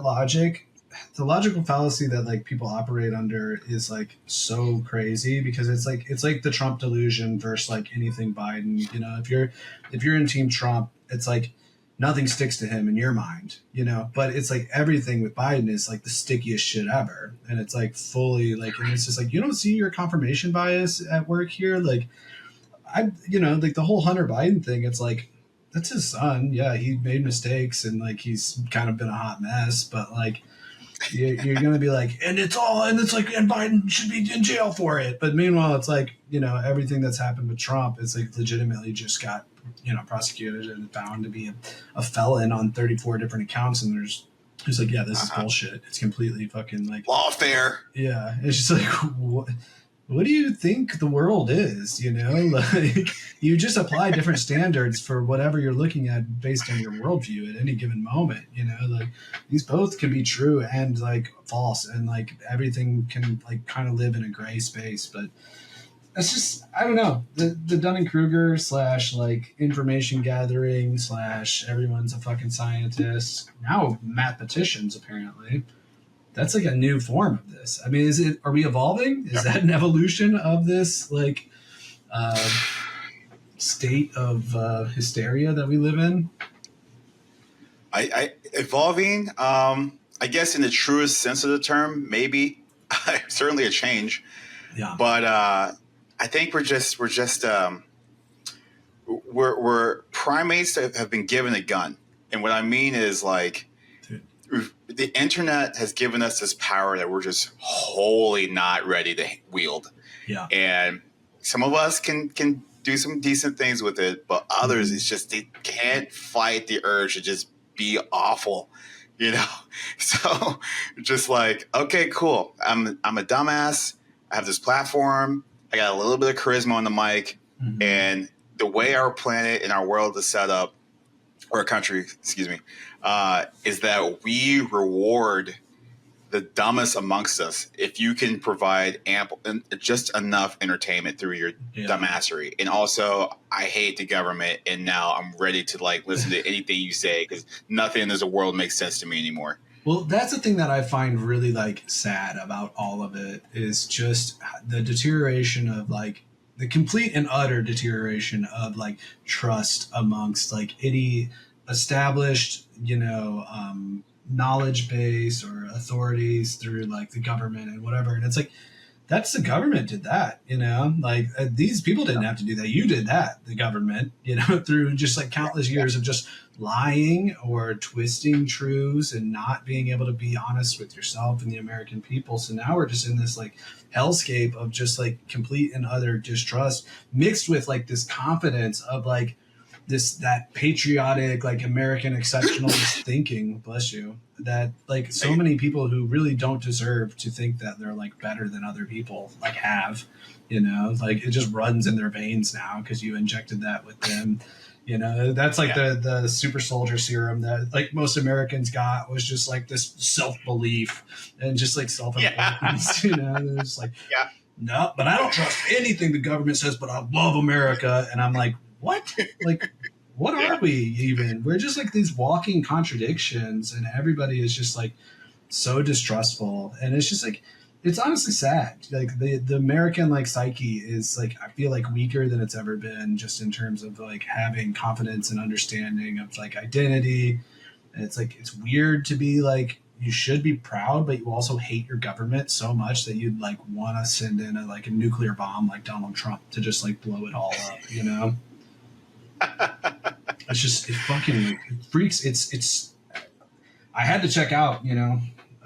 logical fallacy that like people operate under is like so crazy because it's like the Trump delusion versus like anything Biden. If you're in Team Trump, it's like nothing sticks to him in your mind, but it's like everything with Biden is like the stickiest shit ever. And it's like fully like, and it's just like, you don't see your confirmation bias at work here. Like like the whole Hunter Biden thing, it's like, that's his son. Yeah. He made mistakes and like, he's kind of been a hot mess, but like, you're going to be like, and it's like, and Biden should be in jail for it. But meanwhile, it's like, everything that's happened with Trump, it's like legitimately just got, prosecuted and found to be a felon on 34 different accounts. And there's like, yeah, this is bullshit. It's completely fucking like lawfare. Yeah. It's just like, what do you think the world is? Like you just apply different standards for whatever you're looking at based on your worldview at any given moment. Like these both can be true and like false, and like everything can like kind of live in a gray space. But that's just, I don't know, the Dunning-Kruger / like information gathering / everyone's a fucking scientist, now mathematicians apparently. That's like a new form of this. I mean, are we evolving? Is that an evolution of this like state of hysteria that we live in? Evolving, I guess in the truest sense of the term, maybe. Certainly a change. Yeah. But I think we're primates that have been given a gun. And what I mean is like, the internet has given us this power that we're just wholly not ready to wield. Yeah. And some of us can do some decent things with it, but others, it's just, they can't fight the urge to just be awful, So just like, okay, cool. I'm a dumbass. I have this platform. I got a little bit of charisma on the mic. Mm-hmm. And the way our planet and our world is set up, or country, excuse me, is that we reward the dumbest amongst us if you can provide ample and just enough entertainment through your dumbassery. And also, I hate the government, and now I'm ready to like listen to anything you say because nothing in this world makes sense to me anymore. Well, that's the thing that I find really like sad about all of it is just the deterioration of like the complete and utter deterioration of like trust amongst like any established, knowledge base or authorities through like the government and whatever. And it's like, that's the government did that, like these people didn't have to do that. You did that, the government, through just like countless years of just lying or twisting truths and not being able to be honest with yourself and the American people. So now we're just in this like hellscape of just like complete and utter distrust mixed with like this confidence of like that patriotic, like American exceptionalist thinking, bless you, that like so many people who really don't deserve to think that they're like better than other people like have, like it just runs in their veins now because you injected that with them. That's like the super soldier serum that like most Americans got was just like this self-belief and just like self-importance, it's like, no, but I don't trust anything the government says, but I love America. And I'm like, what? Like, what are we even? We're just like these walking contradictions, and everybody is just like so distrustful. And it's just like, it's honestly sad. Like the American like psyche is like, I feel like weaker than it's ever been just in terms of like having confidence and understanding of like identity. And it's like, it's weird to be like, you should be proud, but you also hate your government so much that you'd like want to send in a nuclear bomb like Donald Trump to just like blow it all up, It's just, it fucking like, it freaks. It's, I had to check out,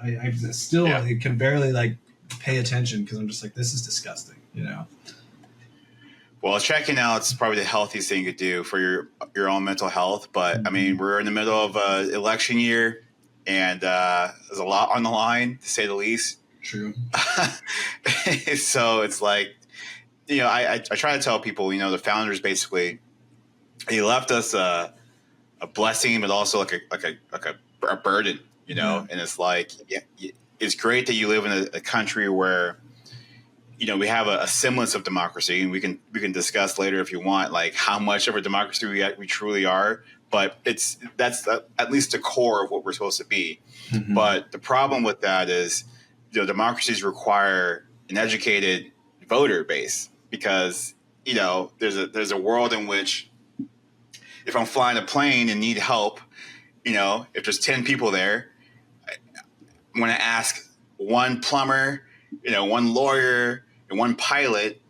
I still can barely like pay attention because I'm just like, this is disgusting, Well, checking out is probably the healthiest thing you could do for your own mental health. But I mean, we're in the middle of election year, and there's a lot on the line, to say the least. True. So it's like, I try to tell people, the founders basically, he left us a blessing, but also like a burden, Yeah. And it's like, it's great that you live in a country where, we have a semblance of democracy, and we can discuss later if you want, like how much of a democracy we truly are. But that's at least the core of what we're supposed to be. Mm-hmm. But the problem with that is, democracies require an educated voter base, because there's a world in which if I'm flying a plane and need help, if there's 10 people there, I'm going to ask one plumber, one lawyer, and one pilot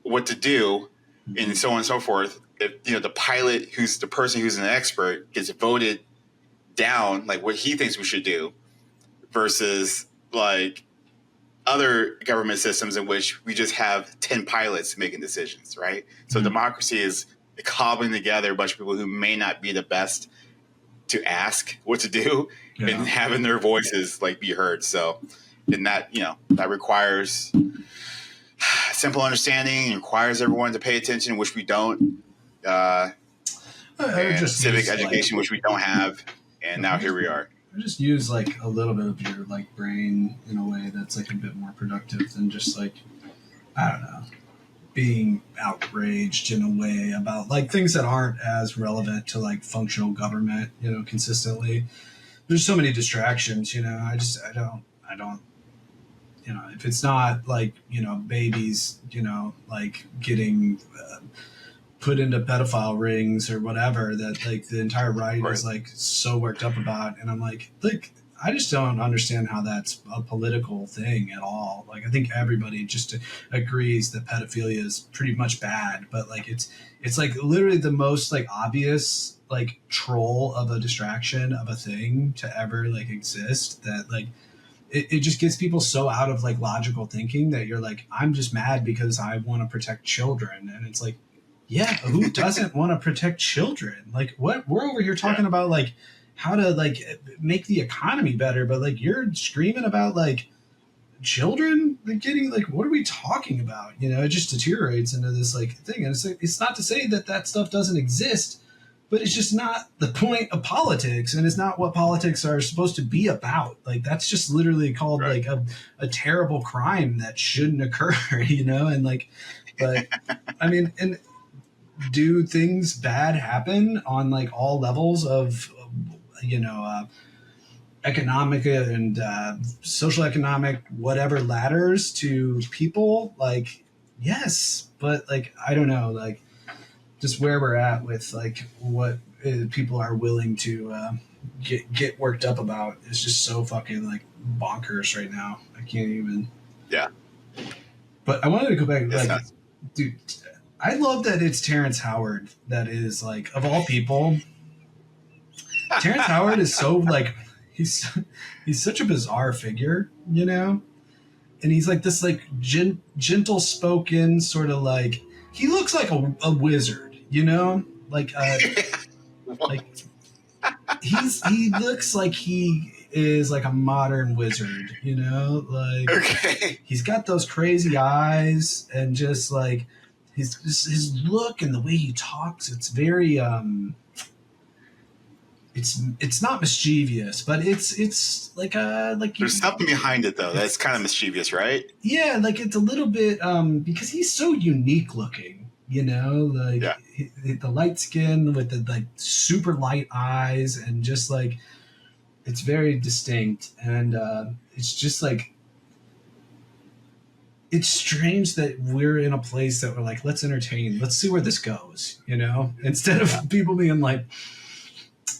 what to do, and so on and so forth. If the pilot, who's the person who's an expert, gets voted down, like what he thinks we should do, versus like other government systems in which we just have 10 pilots making decisions, right? So democracy is cobbling together a bunch of people who may not be the best to ask what to do, and having their voices like be heard. So, and that, that requires simple understanding, requires everyone to pay attention, which we don't. Just civic education, which we don't have, and now here we are. Just use like a little bit of your like brain in a way that's like a bit more productive than just like, I don't know, being outraged in a way about like things that aren't as relevant to like functional government, consistently. There's so many distractions, I don't, if it's not like, babies, like getting put into pedophile rings or whatever that like the entire right is like so worked up about. And I'm like, I just don't understand how that's a political thing at all. Like, I think everybody just agrees that pedophilia is pretty much bad, but like, it's like literally the most like obvious, like troll of a distraction of a thing to ever like exist, that like, it just gets people so out of like logical thinking that you're like, I'm just mad because I want to protect children. And it's like, yeah, who doesn't want to protect children? Like, what we're over here talking about, like how to like make the economy better, but like you're screaming about like children like getting like, what are we talking about? It just deteriorates into this like thing. And it's not to say that stuff doesn't exist, but it's just not the point of politics, and it's not what politics are supposed to be about. Like, that's just literally called like a terrible crime that shouldn't occur, and like, but I mean, and do things bad happen on like all levels of, economic and social economic, whatever ladders to people? Like, yes, but like, I don't know, like just where we're at with like what people are willing to get worked up about is just so fucking like bonkers right now. I can't even. Yeah. But I wanted to go back. It's like, nuts. Dude, I love that it's Terrence Howard that is like, of all people, Terrence Howard is so like, he's such a bizarre figure, and he's like this like gentle spoken sort of like, he looks like a wizard, like like he looks like he is like a modern wizard, like he's got those crazy eyes, and just like his look and the way he talks, it's very it's not mischievous, but it's like there's something behind it though that's kind of mischievous, right? Yeah, like it's a little bit because he's so unique looking, like the light skin with the like super light eyes, and just like it's very distinct, and it's just like, it's strange that we're in a place that we're like, let's entertain, let's see where this goes, instead of people being like,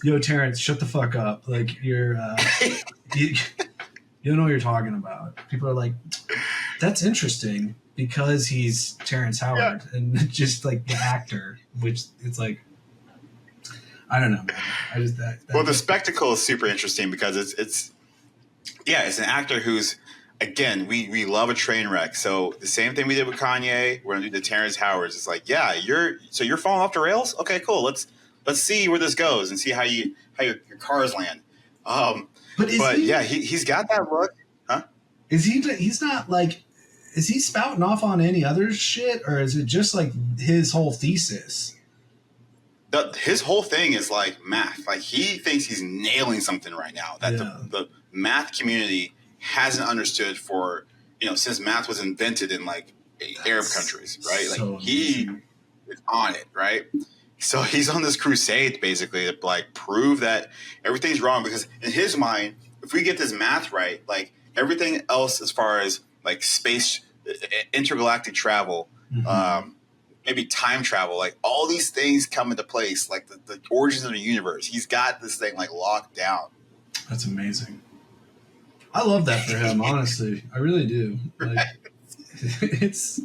yo, Terrence, shut the fuck up. Like, you're, you don't know what you're talking about. People are like, that's interesting because he's Terrence Howard and just like the actor, which it's like, I don't know, man. I just, well, the spectacle is super interesting because it's an actor who's, again, we love a train wreck. So the same thing we did with Kanye, we're going to do the Terrence Howards. It's like, you're falling off the rails? Okay, cool. Let's see where this goes and see how your cars land. But yeah, he's got that look, huh? Is he? He's not like. Is he spouting off on any other shit, or is it just like his whole thesis? His whole thing is like math. Like he thinks he's nailing something right now that the math community hasn't understood for since math was invented in like Arab countries, right? So like he is on it, right? So he's on this crusade basically to like prove that everything's wrong because in his mind, if we get this math right, like everything else as far as like space, intergalactic travel, maybe time travel, like all these things come into place, like the origins of the universe. He's got this thing like locked down. That's amazing. I love that for him, honestly. I really do. Like, it's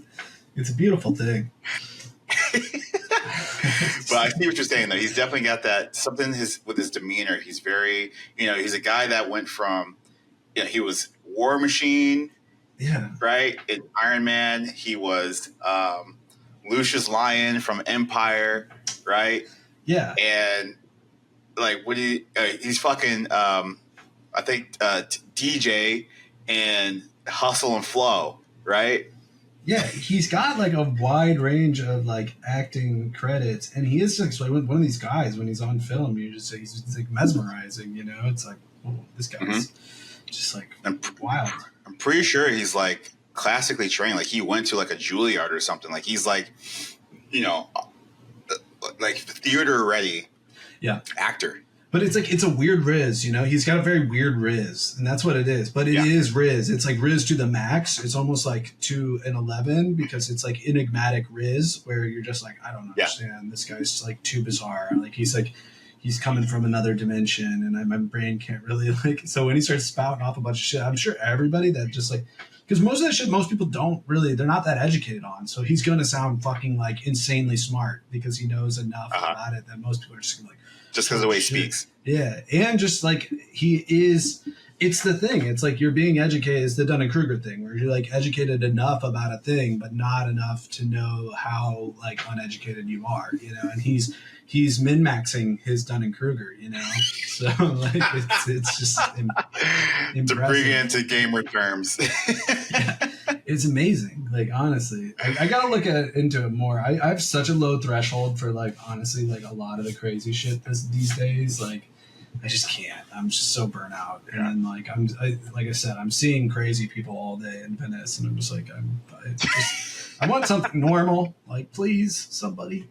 a beautiful thing. But I see what you're saying though. He's definitely got that something with his demeanor. He's very, he's a guy that went from, he was War Machine, right? In Iron Man, he was Lucius Lyon from Empire, right? Yeah. And like, he's fucking, I think DJ and Hustle and Flow, right? Yeah, he's got like a wide range of like acting credits, and he is like one of these guys. When he's on film, you just say he's like mesmerizing. It's like, oh, this guy's just like wild. I'm pretty sure he's like classically trained. Like he went to like a Juilliard or something. Like he's like, like theater ready. Yeah, actor. But it's like, it's a weird Riz, He's got a very weird Riz, and that's what it is. But it is Riz. It's like Riz to the max. It's almost like to an 11 because it's like enigmatic Riz where you're just like, I don't understand. This guy's like too bizarre. Like he's coming from another dimension, and my brain can't really like. So when he starts spouting off a bunch of shit, I'm sure everybody that just like, because most of that shit, most people they're not that educated on. So he's going to sound fucking like insanely smart because he knows enough about it that most people are just gonna like, just because of the way he speaks. Yeah. And just like it's the thing. It's like you're being educated. It's the Dunning-Kruger thing where you're like educated enough about a thing, but not enough to know how like uneducated you are, and he's min-maxing his Dunning-Kruger, so like it's just impressive. To bring it into gamer terms. Yeah, it's amazing. Like, honestly, I gotta look into it more. I have such a low threshold for like, honestly, like a lot of the crazy shit these days. Like, I just can't. I'm just so burnt out. And then like, like I said, I'm seeing crazy people all day in Venice, and I'm just like, I want something normal. Like, please, somebody.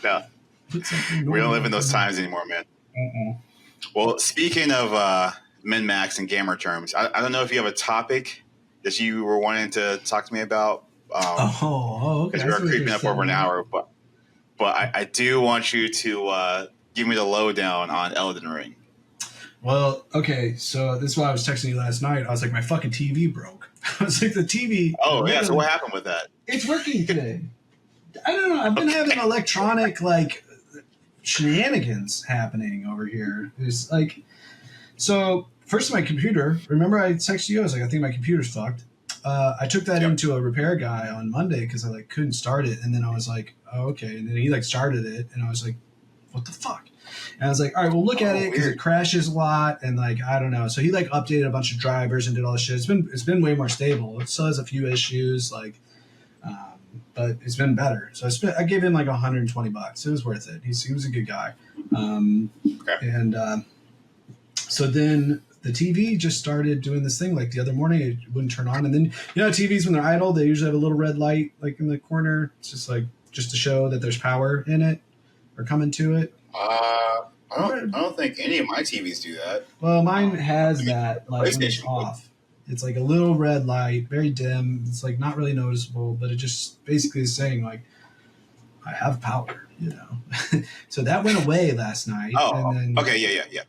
Yeah. We don't live in those times anymore, man. Well, speaking of min-max and gamer terms, I don't know if you have a topic that you were wanting to talk to me about. Okay. Because we are creeping up over an hour, but I do want you to give me the lowdown on Elden Ring. Well, okay, so this is why I was texting you last night. I was like, my fucking TV broke. I was like, the TV. Oh, yeah. So what happened with that? It's working today. I don't know. I've been having electronic, like, shenanigans happening over here. It's like, so first my computer, remember I texted you, I was like, I think my computer's fucked. I took that into a repair guy on Monday because I like couldn't start it, and then I was like, oh, okay, and then he like started it, and I was like, what the fuck? And I was like, all right, well, look at it because it crashes a lot, and like I don't know. So he like updated a bunch of drivers and did all this shit. It's been way more stable. It still has a few issues, like, but it's been better. So I gave him like $120. It was worth it. He was a good guy. And so then the TV just started doing this thing. Like the other morning, it wouldn't turn on, and then TVs when they're idle, they usually have a little red light like in the corner. It's just like just to show that there's power in it or coming to it. I don't think any of my TVs do that. Well, mine has that like when it's off. It's like a little red light, very dim. It's like not really noticeable, but it just basically is saying like, I have power, So that went away last night. Oh, and then, okay, yeah.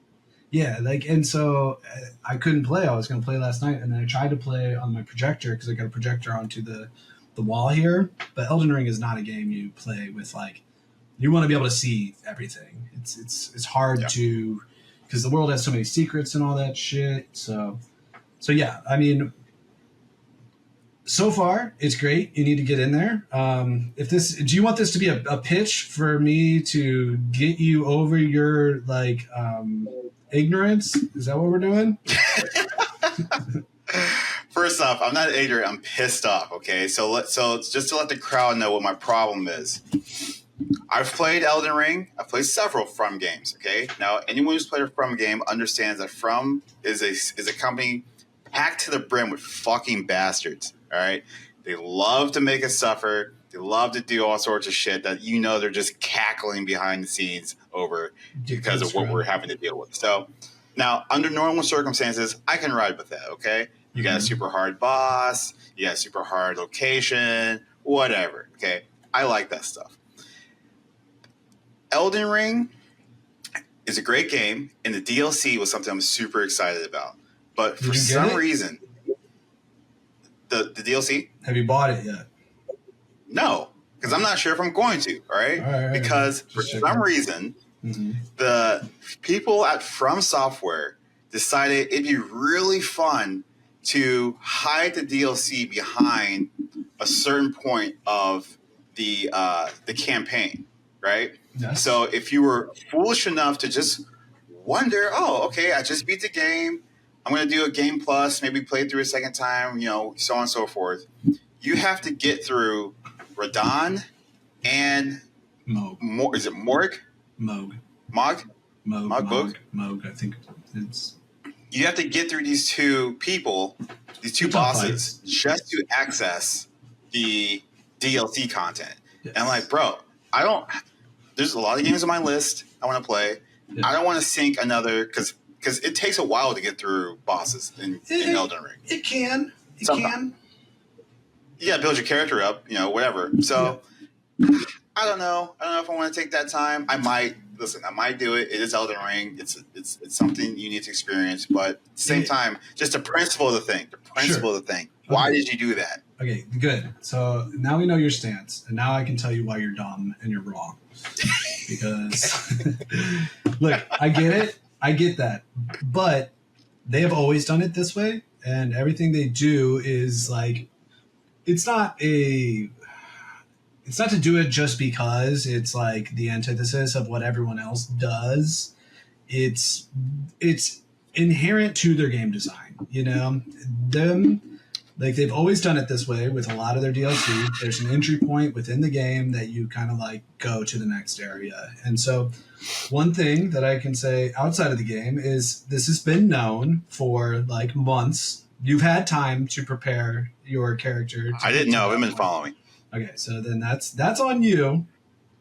Yeah, like, and so I couldn't play. I was going to play last night, and then I tried to play on my projector because I got a projector onto the wall here. But Elden Ring is not a game you play with like. You want to be able to see everything. It's hard to, because the world has so many secrets and all that shit. So yeah, I mean, so far it's great. You need to get in there. Do you want this to be a pitch for me to get you over your like Ignorance? Is that what we're doing? First off, I'm not ignorant. I'm pissed off. Okay, so just to let the crowd know what my problem is. I've played Elden Ring. I've played several From games. Okay, now anyone who's played a From game understands that From is a company packed to the brim with fucking bastards. All right, they love to make us suffer. They love to do all sorts of shit that they're just cackling behind the scenes over because of what we're having to deal with. So now, under normal circumstances, I can ride with that. Okay, you got a super hard boss, you got a super hard location, whatever. Okay, I like that stuff. Elden Ring is a great game, and the DLC was something I'm super excited about. But for some reason, the DLC. Have you bought it yet? No, because I'm not sure if I'm going to. All right, because for some reason, the people at From Software decided it'd be really fun to hide the DLC behind a certain point of the campaign, right? Yes. So if you were foolish enough to just wonder, oh, okay, I just beat the game, I'm going to do a game plus, maybe play it through a second time, so on and so forth. You have to get through Radon and Moog. Is it Morg? Moog. Mog? Moog. I think it's. You have to get through these two people, these two bosses, just to access the DLC content. Yes. And I'm like, bro, there's a lot of games on my list I want to play. Yeah. I don't want to sink another because it takes a while to get through bosses in Elden Ring. It can. It can. You got to build your character up, whatever. So I don't know. I don't know if I want to take that time. I might do it. It is Elden Ring. It's something you need to experience. But at the same time, just the principle of the thing. Why did you do that? Okay, good. So now we know your stance, and now I can tell you why you're dumb and you're wrong. Because, look, I get it. I get that. But they have always done it this way, and everything they do is like, it's not to do it just because it's like the antithesis of what everyone else does. It's inherent to their game design, Like they've always done it this way with a lot of their DLC. There's an entry point within the game that you kind of like go to the next area. And so one thing that I can say outside of the game is this has been known for like months. You've had time to prepare your character. I didn't know. I've been following. Okay, so then that's on you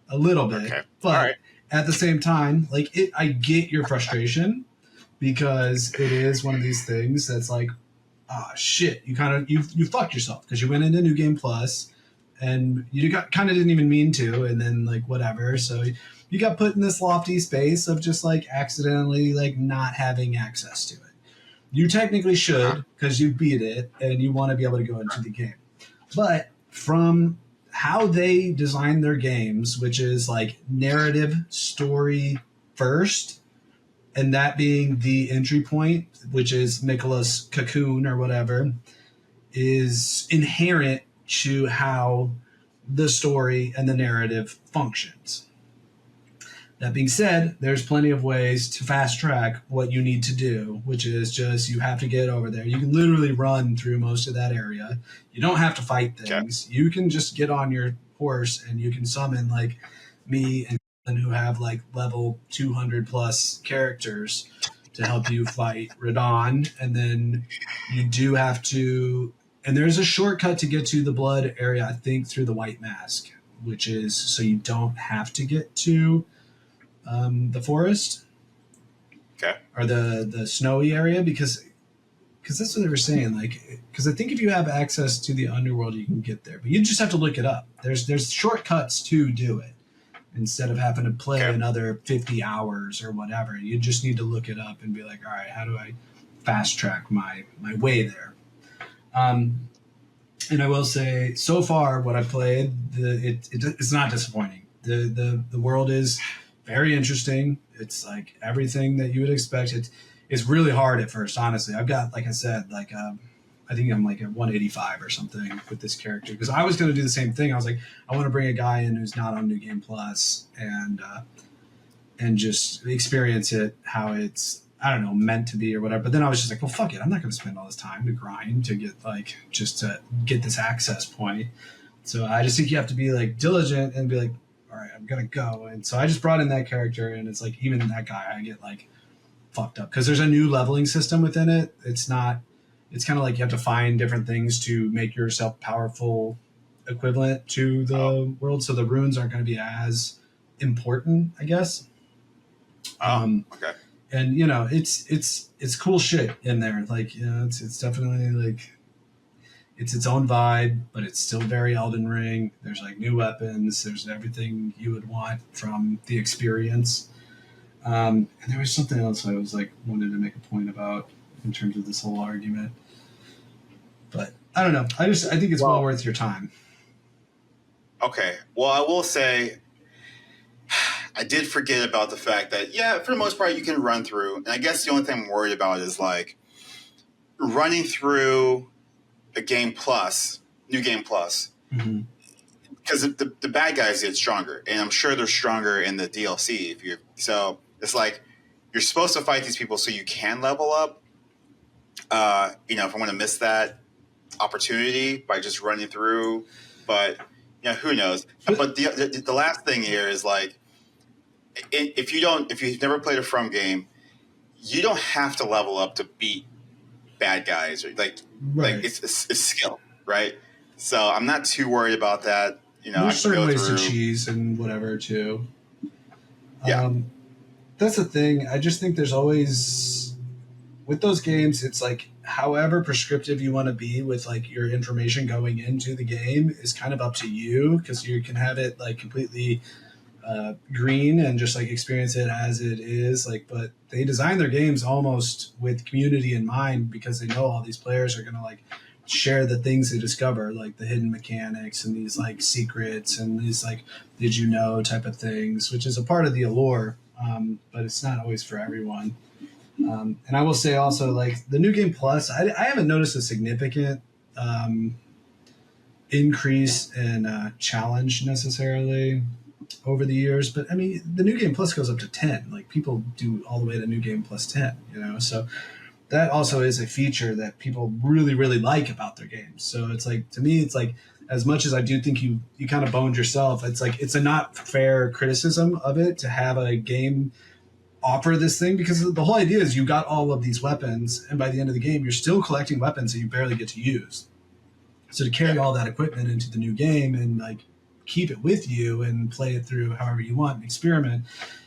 a little bit. Okay. But at the same time, like I get your frustration because it is one of these things that's like, shit, you fucked yourself because you went into New Game Plus and you kind of didn't even mean to, and then like whatever. So you got put in this lofty space of just like accidentally like not having access to it. You technically should because you beat it and you want to be able to go into the game. But from how they design their games, which is like narrative story first, and that being the entry point, which is Nicholas Cocoon or whatever, is inherent to how the story and the narrative functions. That being said, there's plenty of ways to fast track what you need to do, which is just you have to get over there. You can literally run through most of that area. You don't have to fight things. Okay. You can just get on your horse and you can summon like me and who have like level 200 plus characters to help you fight Radon. And then you do have to, and there's a shortcut to get to the blood area, I think through the White Mask, which is so you don't have to get to the forest, or the snowy area, because that's what they were saying. Like, because I think if you have access to the underworld, you can get there, but you just have to look it up. There's shortcuts to do it instead of having to play another 50 hours or whatever. You just need to look it up and be like, all right, how do I fast track my way there? And I will say, so far, what I've played, it's not disappointing. The world is very interesting. It's like everything that you would expect. It's really hard at first, honestly. I've got, like I said, like I think I'm like at 185 or something with this character because I was going to do the same thing. I was like, I want to bring a guy in who's not on New Game Plus and just experience it how it's I don't know, meant to be or whatever. But then I was just like, well, fuck it. I'm not going to spend all this time to grind to get like, just to get this access point. So I just think you have to be like diligent and be like, all right, I'm going to go. And so I just brought in that character, and it's like, even that guy, I get like fucked up because there's a new leveling system within it. It's kind of like you have to find different things to make yourself powerful equivalent to the world. So the runes aren't going to be as important, I guess. Okay. And you know, it's cool shit in there. Like, you know, it's definitely like it's its own vibe, but it's still very Elden Ring. There's like new weapons. There's everything you would want from the experience. And there was something else I was like wanted to make a point about in terms of this whole argument. But I don't know. I think it's well worth your time. Okay. Well, I will say I did forget about the fact that, yeah, for the most part, you can run through. And I guess the only thing I'm worried about is like running through a game plus, new game plus, because the bad guys get stronger. And I'm sure they're stronger in the DLC. So it's like you're supposed to fight these people so you can level up. You know, if I want to miss that opportunity by just running through. But, you know, who knows? But the last thing here is like, if you've never played a From game, you don't have to level up to beat bad guys, or like it's skill, right? So I'm not too worried about that. You know, there's certain ways to cheese and whatever too. Yeah, that's the thing. I just think there's always with those games, it's like however prescriptive you want to be with like your information going into the game is kind of up to you, because you can have it like completely green and just like experience it as it is, like, but they design their games almost with community in mind, because they know all these players are going to like share the things they discover, like the hidden mechanics and these like secrets and these like did you know type of things, which is a part of the allure, but it's not always for everyone. And I will say also, like the new game plus, I haven't noticed a significant increase in challenge necessarily over the years, but I mean the new game plus goes up to 10. Like people do all the way to new game plus 10, you know, so that also is a feature that people really really like about their games. So it's like, to me, it's like, as much as I do think you kind of boned yourself, it's like it's a not fair criticism of it to have a game offer this thing, because the whole idea is you got all of these weapons, and by the end of the game you're still collecting weapons that you barely get to use. So to carry all that equipment into the new game and like keep it with you and play it through however you want and experiment,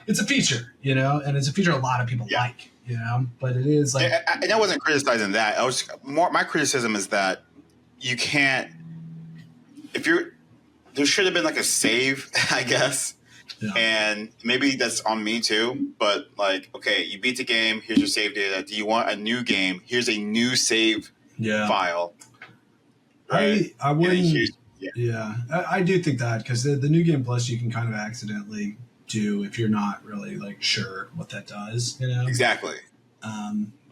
it's a feature, you know, and it's a feature a lot of people like, you know, but it is like, and I wasn't criticizing that. I was more, my criticism is that you can't, there should have been like a save, I guess. Yeah. And maybe that's on me too, but like, okay, you beat the game, here's your save data. Do you want a new game? Here's a new save file. Right? I wouldn't. I do think that, because the new game plus you can kind of accidentally do if you're not really like sure what that does, you know? Exactly.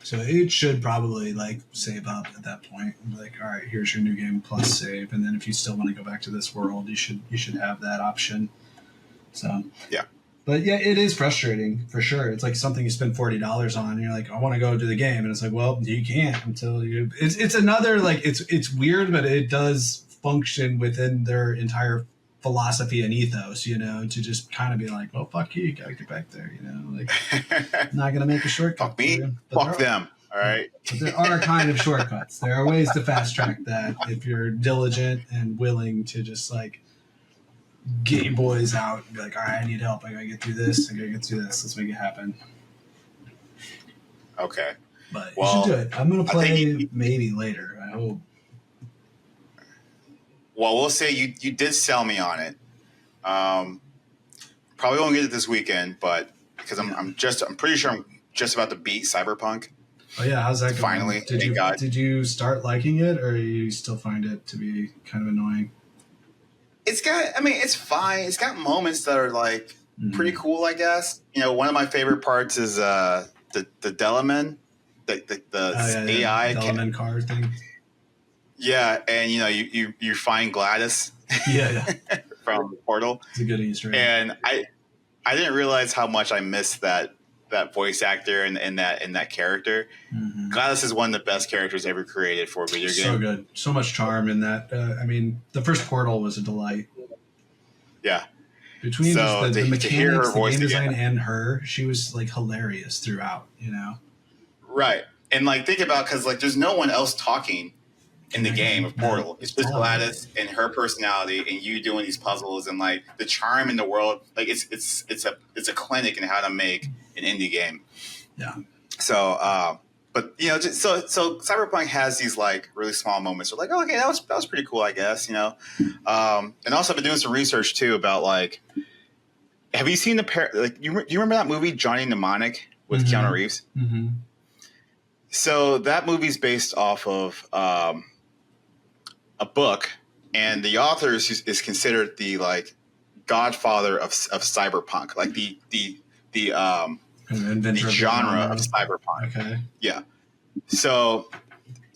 So it should probably like save up at that point. Like, all right, here's your new game plus save, and then if you still want to go back to this world, you should have that option. So yeah. But yeah, it is frustrating for sure. It's like something you spend $40 on, and you're like, I want to go to the game, and it's like, well, you can't until you. It's another like it's weird, but it does function within their entire philosophy and ethos, you know, to just kind of be like, well, fuck you gotta get back there, you know, like I'm not gonna make a shortcut. Fuck me, fuck them. All right. But there are kind of shortcuts. There are ways to fast track that if you're diligent and willing to just like get your boys out and be like, all right, I need help. I gotta get through this. Let's make it happen. Okay. But you should do it. I'm gonna play maybe later. I hope. Well, we'll say you did sell me on it. Probably won't get it this weekend, but because I'm pretty sure I'm just about to beat Cyberpunk. Oh yeah, how's that going? Finally, did you start liking it, or you still find it to be kind of annoying? It's fine. It's got moments that are like pretty cool, I guess. You know, one of my favorite parts is the Delaman, the AI Delaman car thing. Yeah, and you know, you find Gladys. Yeah. From Portal. It's a good Easter egg. And I didn't realize how much I missed that that voice actor and that character. Mm-hmm. GLaDOS is one of the best characters ever created for a video game. So good, so much charm in that. I mean, the first Portal was a delight. Yeah. Between so the mechanics, the game design, again. and her, she was like hilarious throughout. You know. Right, and like think about because like there's no one else talking in the game of Portal. It's just GLaDOS and her personality, and you doing these puzzles, and like the charm in the world. Like it's a clinic in how to make an indie game. Yeah. So, but you know, just, so Cyberpunk has these like really small moments. We're like, oh, okay, that was pretty cool, I guess. You know, and also I've been doing some research too about like, have you seen you remember that movie Johnny Mnemonic with mm-hmm. Keanu Reeves? Mm-hmm. So that movie's based off of a book, and the author is considered the like godfather of cyberpunk, like the genre of cyberpunk. Okay. Yeah. So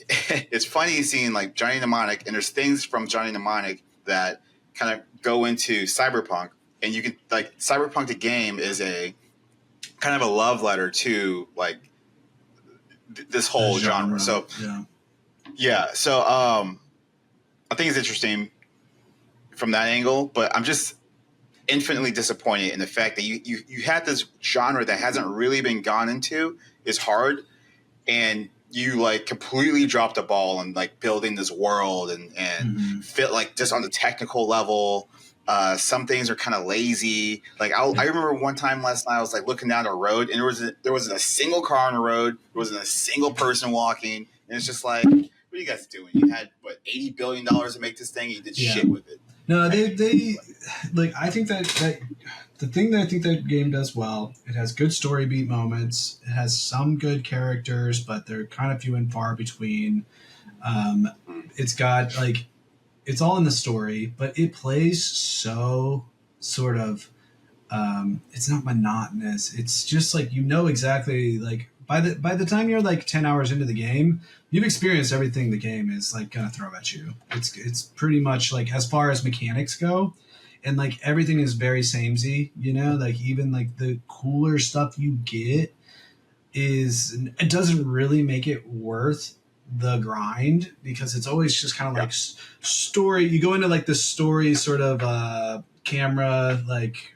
it's funny seeing like Johnny Mnemonic, and there's things from Johnny Mnemonic that kind of go into cyberpunk, and you can like cyberpunk the game is a kind of a love letter to like this whole genre. So yeah. So I think it's interesting from that angle, but I'm just infinitely disappointed in the fact that you had this genre that hasn't really been gone into, is hard, and you like completely dropped the ball on like building this world and mm-hmm. fit like just on the technical level. Some things are kind of lazy. Like I remember one time last night I was like looking down a road, and there wasn't a single car on the road. There wasn't a single person walking, and it's just like, what are you guys doing? You had what, $80 billion to make this thing, and you did shit with it. No, they like. I think that the thing that I think that game does well, it has good story beat moments. It has some good characters, but they're kind of few and far between. It's got like, it's all in the story, but it plays so sort of. It's not monotonous. It's just like, you know exactly like by the time you're like 10 hours into the game, you've experienced everything the game is like gonna throw at you. It's pretty much like, as far as mechanics go, and like everything is very samey, you know, like even like the cooler stuff you get it doesn't really make it worth the grind, because it's always just kind of like story. You go into like the story sort of camera like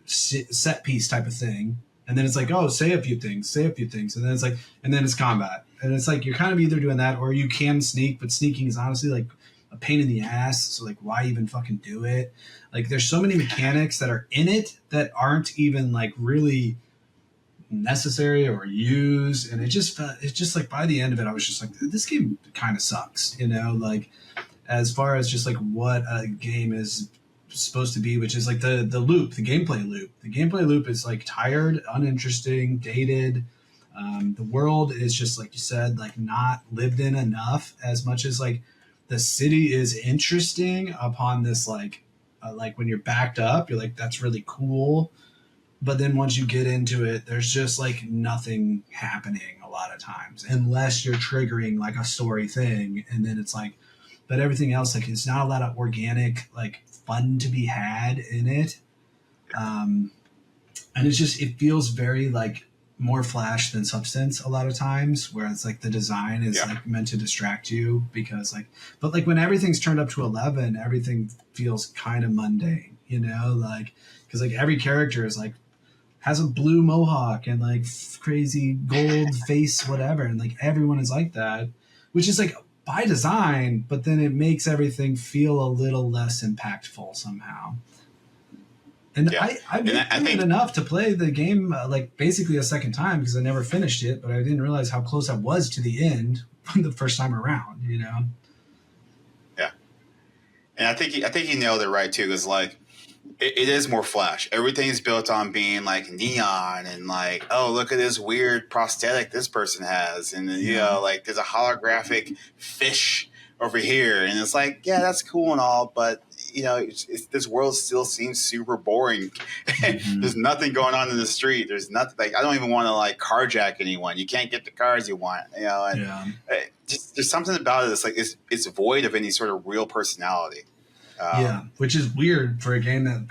set piece type of thing, and then it's like, oh, say a few things, and then it's like, and then it's combat, and it's like you're kind of either doing that or you can sneak, but sneaking is honestly like a pain in the ass, so like why even fucking do it? Like there's so many mechanics that are in it that aren't even like really necessary or used, and it's just like by the end of it I was just like, this game kind of sucks, you know, like as far as just like what a game is supposed to be, which is like the loop, the gameplay loop. The gameplay loop is like tired, uninteresting, dated. The world is just, like you said, like not lived in enough, as much as like the city is interesting upon this like when you're backed up, you're like, that's really cool. But then once you get into it, there's just like nothing happening a lot of times, unless you're triggering like a story thing. And then it's like, but everything else, like it's not a lot of organic, like fun to be had in it. And it's just, it feels very like more flash than substance a lot of times, where it's like the design is like meant to distract you, because like, but like when everything's turned up to 11, everything feels kind of mundane, you know, like, cause like every character is like, has a blue mohawk and like crazy gold face, whatever. And like everyone is like that, which is like by design, but then it makes everything feel a little less impactful somehow. And I've been it enough to play the game like basically a second time, because I never finished it, but I didn't realize how close I was to the end the first time around, you know? Yeah. And I think you nailed it right too, because like, it is more flash. Everything is built on being like neon and like, oh, look at this weird prosthetic this person has, and you know, like there's a holographic fish over here, and it's like, yeah, that's cool and all, but you know, this world still seems super boring. Mm-hmm. There's nothing going on in the street. There's nothing, like I don't even want to like carjack anyone. You can't get the cars you want, you know. And just there's something about it that's like it's void of any sort of real personality. Which is weird for a game that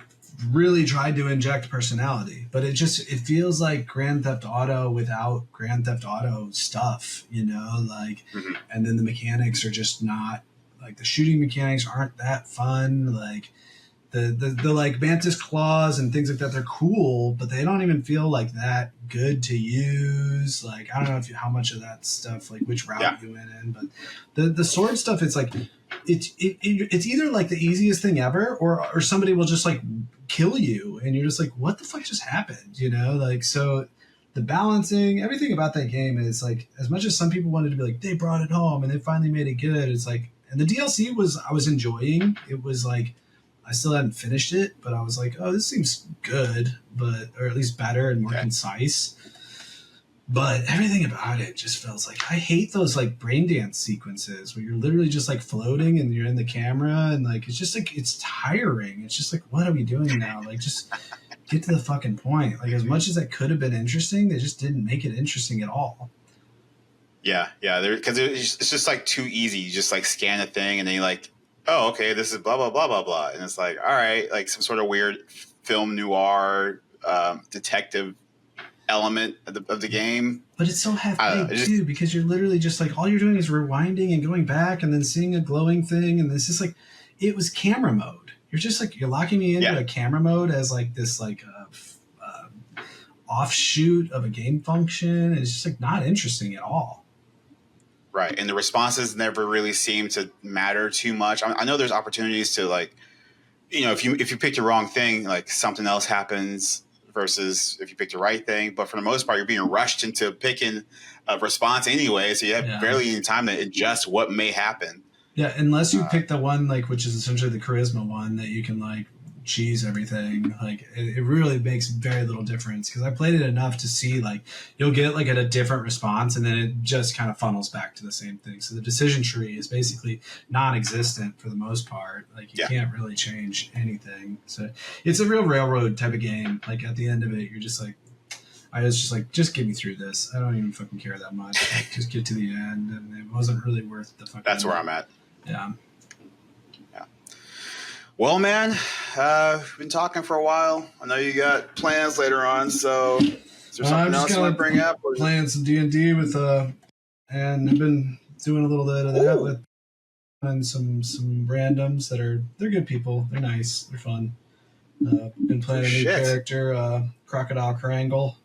really tried to inject personality, but it feels like Grand Theft Auto without Grand Theft Auto stuff, like, and then the mechanics are just not like the shooting mechanics aren't that fun. Like the like mantis claws and things like that, they're cool, but they don't even feel like that good to use. Like, I don't know how much of that stuff, like which route you went in, but the sword stuff, it's like, it's either like the easiest thing ever, or somebody will just like kill you and you're just like, what the fuck just happened? Like, so the balancing, everything about that game is like, as much as some people wanted to be like, they brought it home and they finally made it good. It's like, and the DLC I was enjoying. It was like, I still hadn't finished it, but I was like, oh, this seems good, or at least better and more concise. But everything about it just feels like, I hate those like brain dance sequences where you're literally just like floating and you're in the camera and like, it's just like, it's tiring. It's just like, what are we doing now? Like, just get to the fucking point. Like, as much as that could have been interesting, they just didn't make it interesting at all. Yeah. Because it's just like too easy. You just like scan a thing and then you like, oh, okay, this is blah, blah, blah, blah, blah. And it's like, all right, like some sort of weird film noir detective element of the game. But it's so half-baked too, because you're literally just like, all you're doing is rewinding and going back and then seeing a glowing thing. And this is like, it was camera mode. You're just like, you're locking me into a camera mode as like this like offshoot of a game function. It's just like not interesting at all. Right. And the responses never really seem to matter too much. I know there's opportunities to like, if you pick the wrong thing, like something else happens versus if you pick the right thing. But for the most part, you're being rushed into picking a response anyway. So you have barely any time to adjust what may happen. Yeah. Unless you pick the one, like, which is essentially the charisma one that you can like cheese everything. Like it really makes very little difference, because I played it enough to see like you'll get like a different response and then it just kind of funnels back to the same thing. So the decision tree is basically non-existent for the most part. Like you can't really change anything. So it's a real railroad type of game. Like at the end of it, you're just like, I was just like, just get me through this. I don't even fucking care that much. Like, just get to the end, and it wasn't really worth the fucking. That's where I'm at. Yeah. Well, man, we've been talking for a while. I know you got plans later on, so is there something else you want to bring up? Playing some D&D with and I've been doing a little bit of that with and some randoms they're good people. They're nice. They're fun. Been playing a new character, Crocodile Crangle.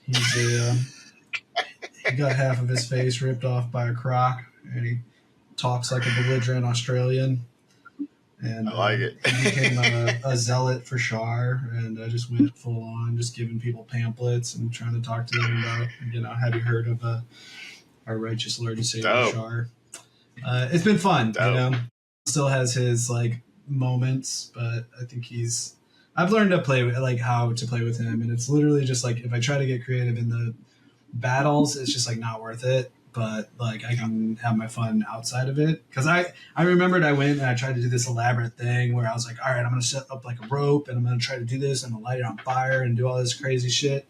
He's he got half of his face ripped off by a croc, and he talks like a belligerent Australian. And I like it. He became a zealot for Shar, and I just went full on, just giving people pamphlets and trying to talk to them about, have you heard of our righteous Lord and Savior Shar? It's been fun, Still has his like moments, but I think I've learned to play like how to play with him, and it's literally just like if I try to get creative in the battles, it's just like not worth it. But like I can have my fun outside of it, because I remembered I went and I tried to do this elaborate thing where I was like, all right, I'm gonna set up like a rope and I'm gonna try to do this, I'm gonna light it on fire and do all this crazy shit,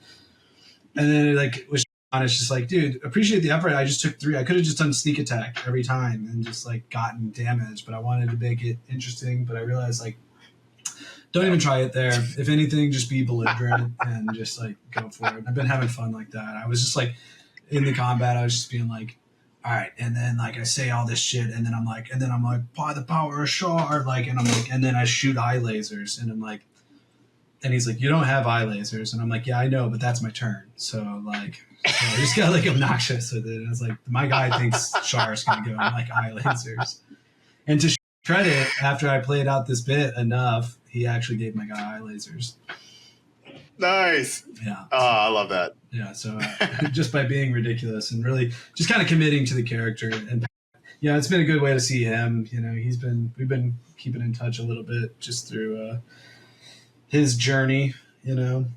and then it like was it's just like, dude, appreciate the effort. I just took 3. I could have just done sneak attack every time and just like gotten damage, but I wanted to make it interesting. But I realized like, don't even try it there. If anything, just be belligerent and just like go for it. I've been having fun like that. I was just like, in the combat, I was just being like, all right, and then like I say all this shit, and then I'm like, by the power of Shar, like, and I'm like, and then I shoot eye lasers, and I'm like, and he's like, you don't have eye lasers, and I'm like, yeah, I know, but that's my turn, so like, I just got like obnoxious with it, and it's like, my guy thinks Shar's gonna give him like eye lasers, and to credit, after I played out this bit enough, he actually gave my guy eye lasers. Nice. Yeah. Oh, I love that. Yeah. So just by being ridiculous and really just kind of committing to the character, and it's been a good way to see him. We've been keeping in touch a little bit just through his journey. He's back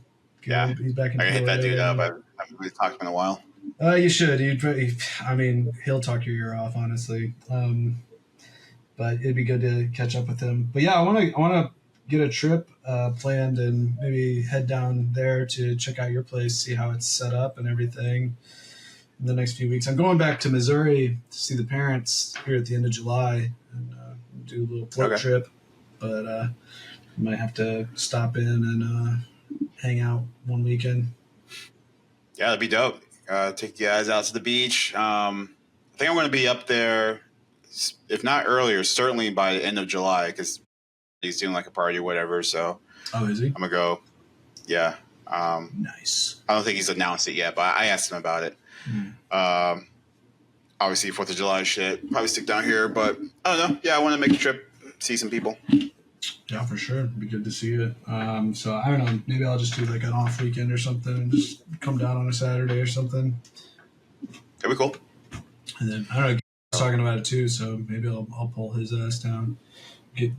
in. I can hit that dude up. I haven't really talked to him in a while. You should. He'll talk your ear off, honestly. But it'd be good to catch up with him. But yeah, I want to get a trip planned and maybe head down there to check out your place, see how it's set up and everything in the next few weeks. I'm going back to Missouri to see the parents here at the end of July and do a little port trip. But Might have to stop in and hang out one weekend. Yeah, that'd be dope. Take you guys out to the beach. I think I'm going to be up there, if not earlier, certainly by the end of July, because he's doing like a party or whatever. So Oh, is he? I'm going to go. Yeah. Nice. I don't think he's announced it yet, but I asked him about it. Obviously, 4th of July shit. Probably stick down here, but I don't know. Yeah, I want to make a trip, see some people. Yeah, for sure. It'd be good to see it. So I don't know. Maybe I'll just do like an off weekend or something and just come down on a Saturday or something. That'd be cool. And then, I don't know, he's talking about it too, so maybe I'll pull his ass down.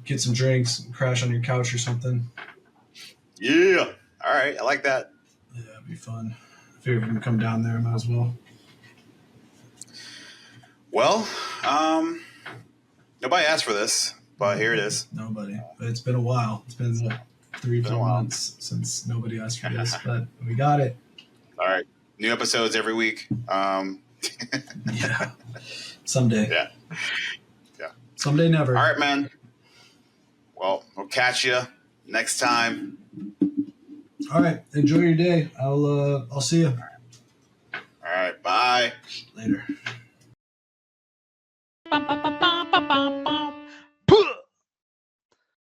Get some drinks, crash on your couch or something. Yeah. All right. I like that. Yeah, it'd be fun. I figure if we can come down there, might as well. Well, nobody asked for this, but here it is. Nobody. But it's been a while. It's been what, 3-4 months since nobody asked for this, but we got it. All right. New episodes every week. Yeah. Someday. Yeah. Someday never. All right, man. Well, we'll catch you next time. All right. Enjoy your day. I'll see you. All right. Bye. Later.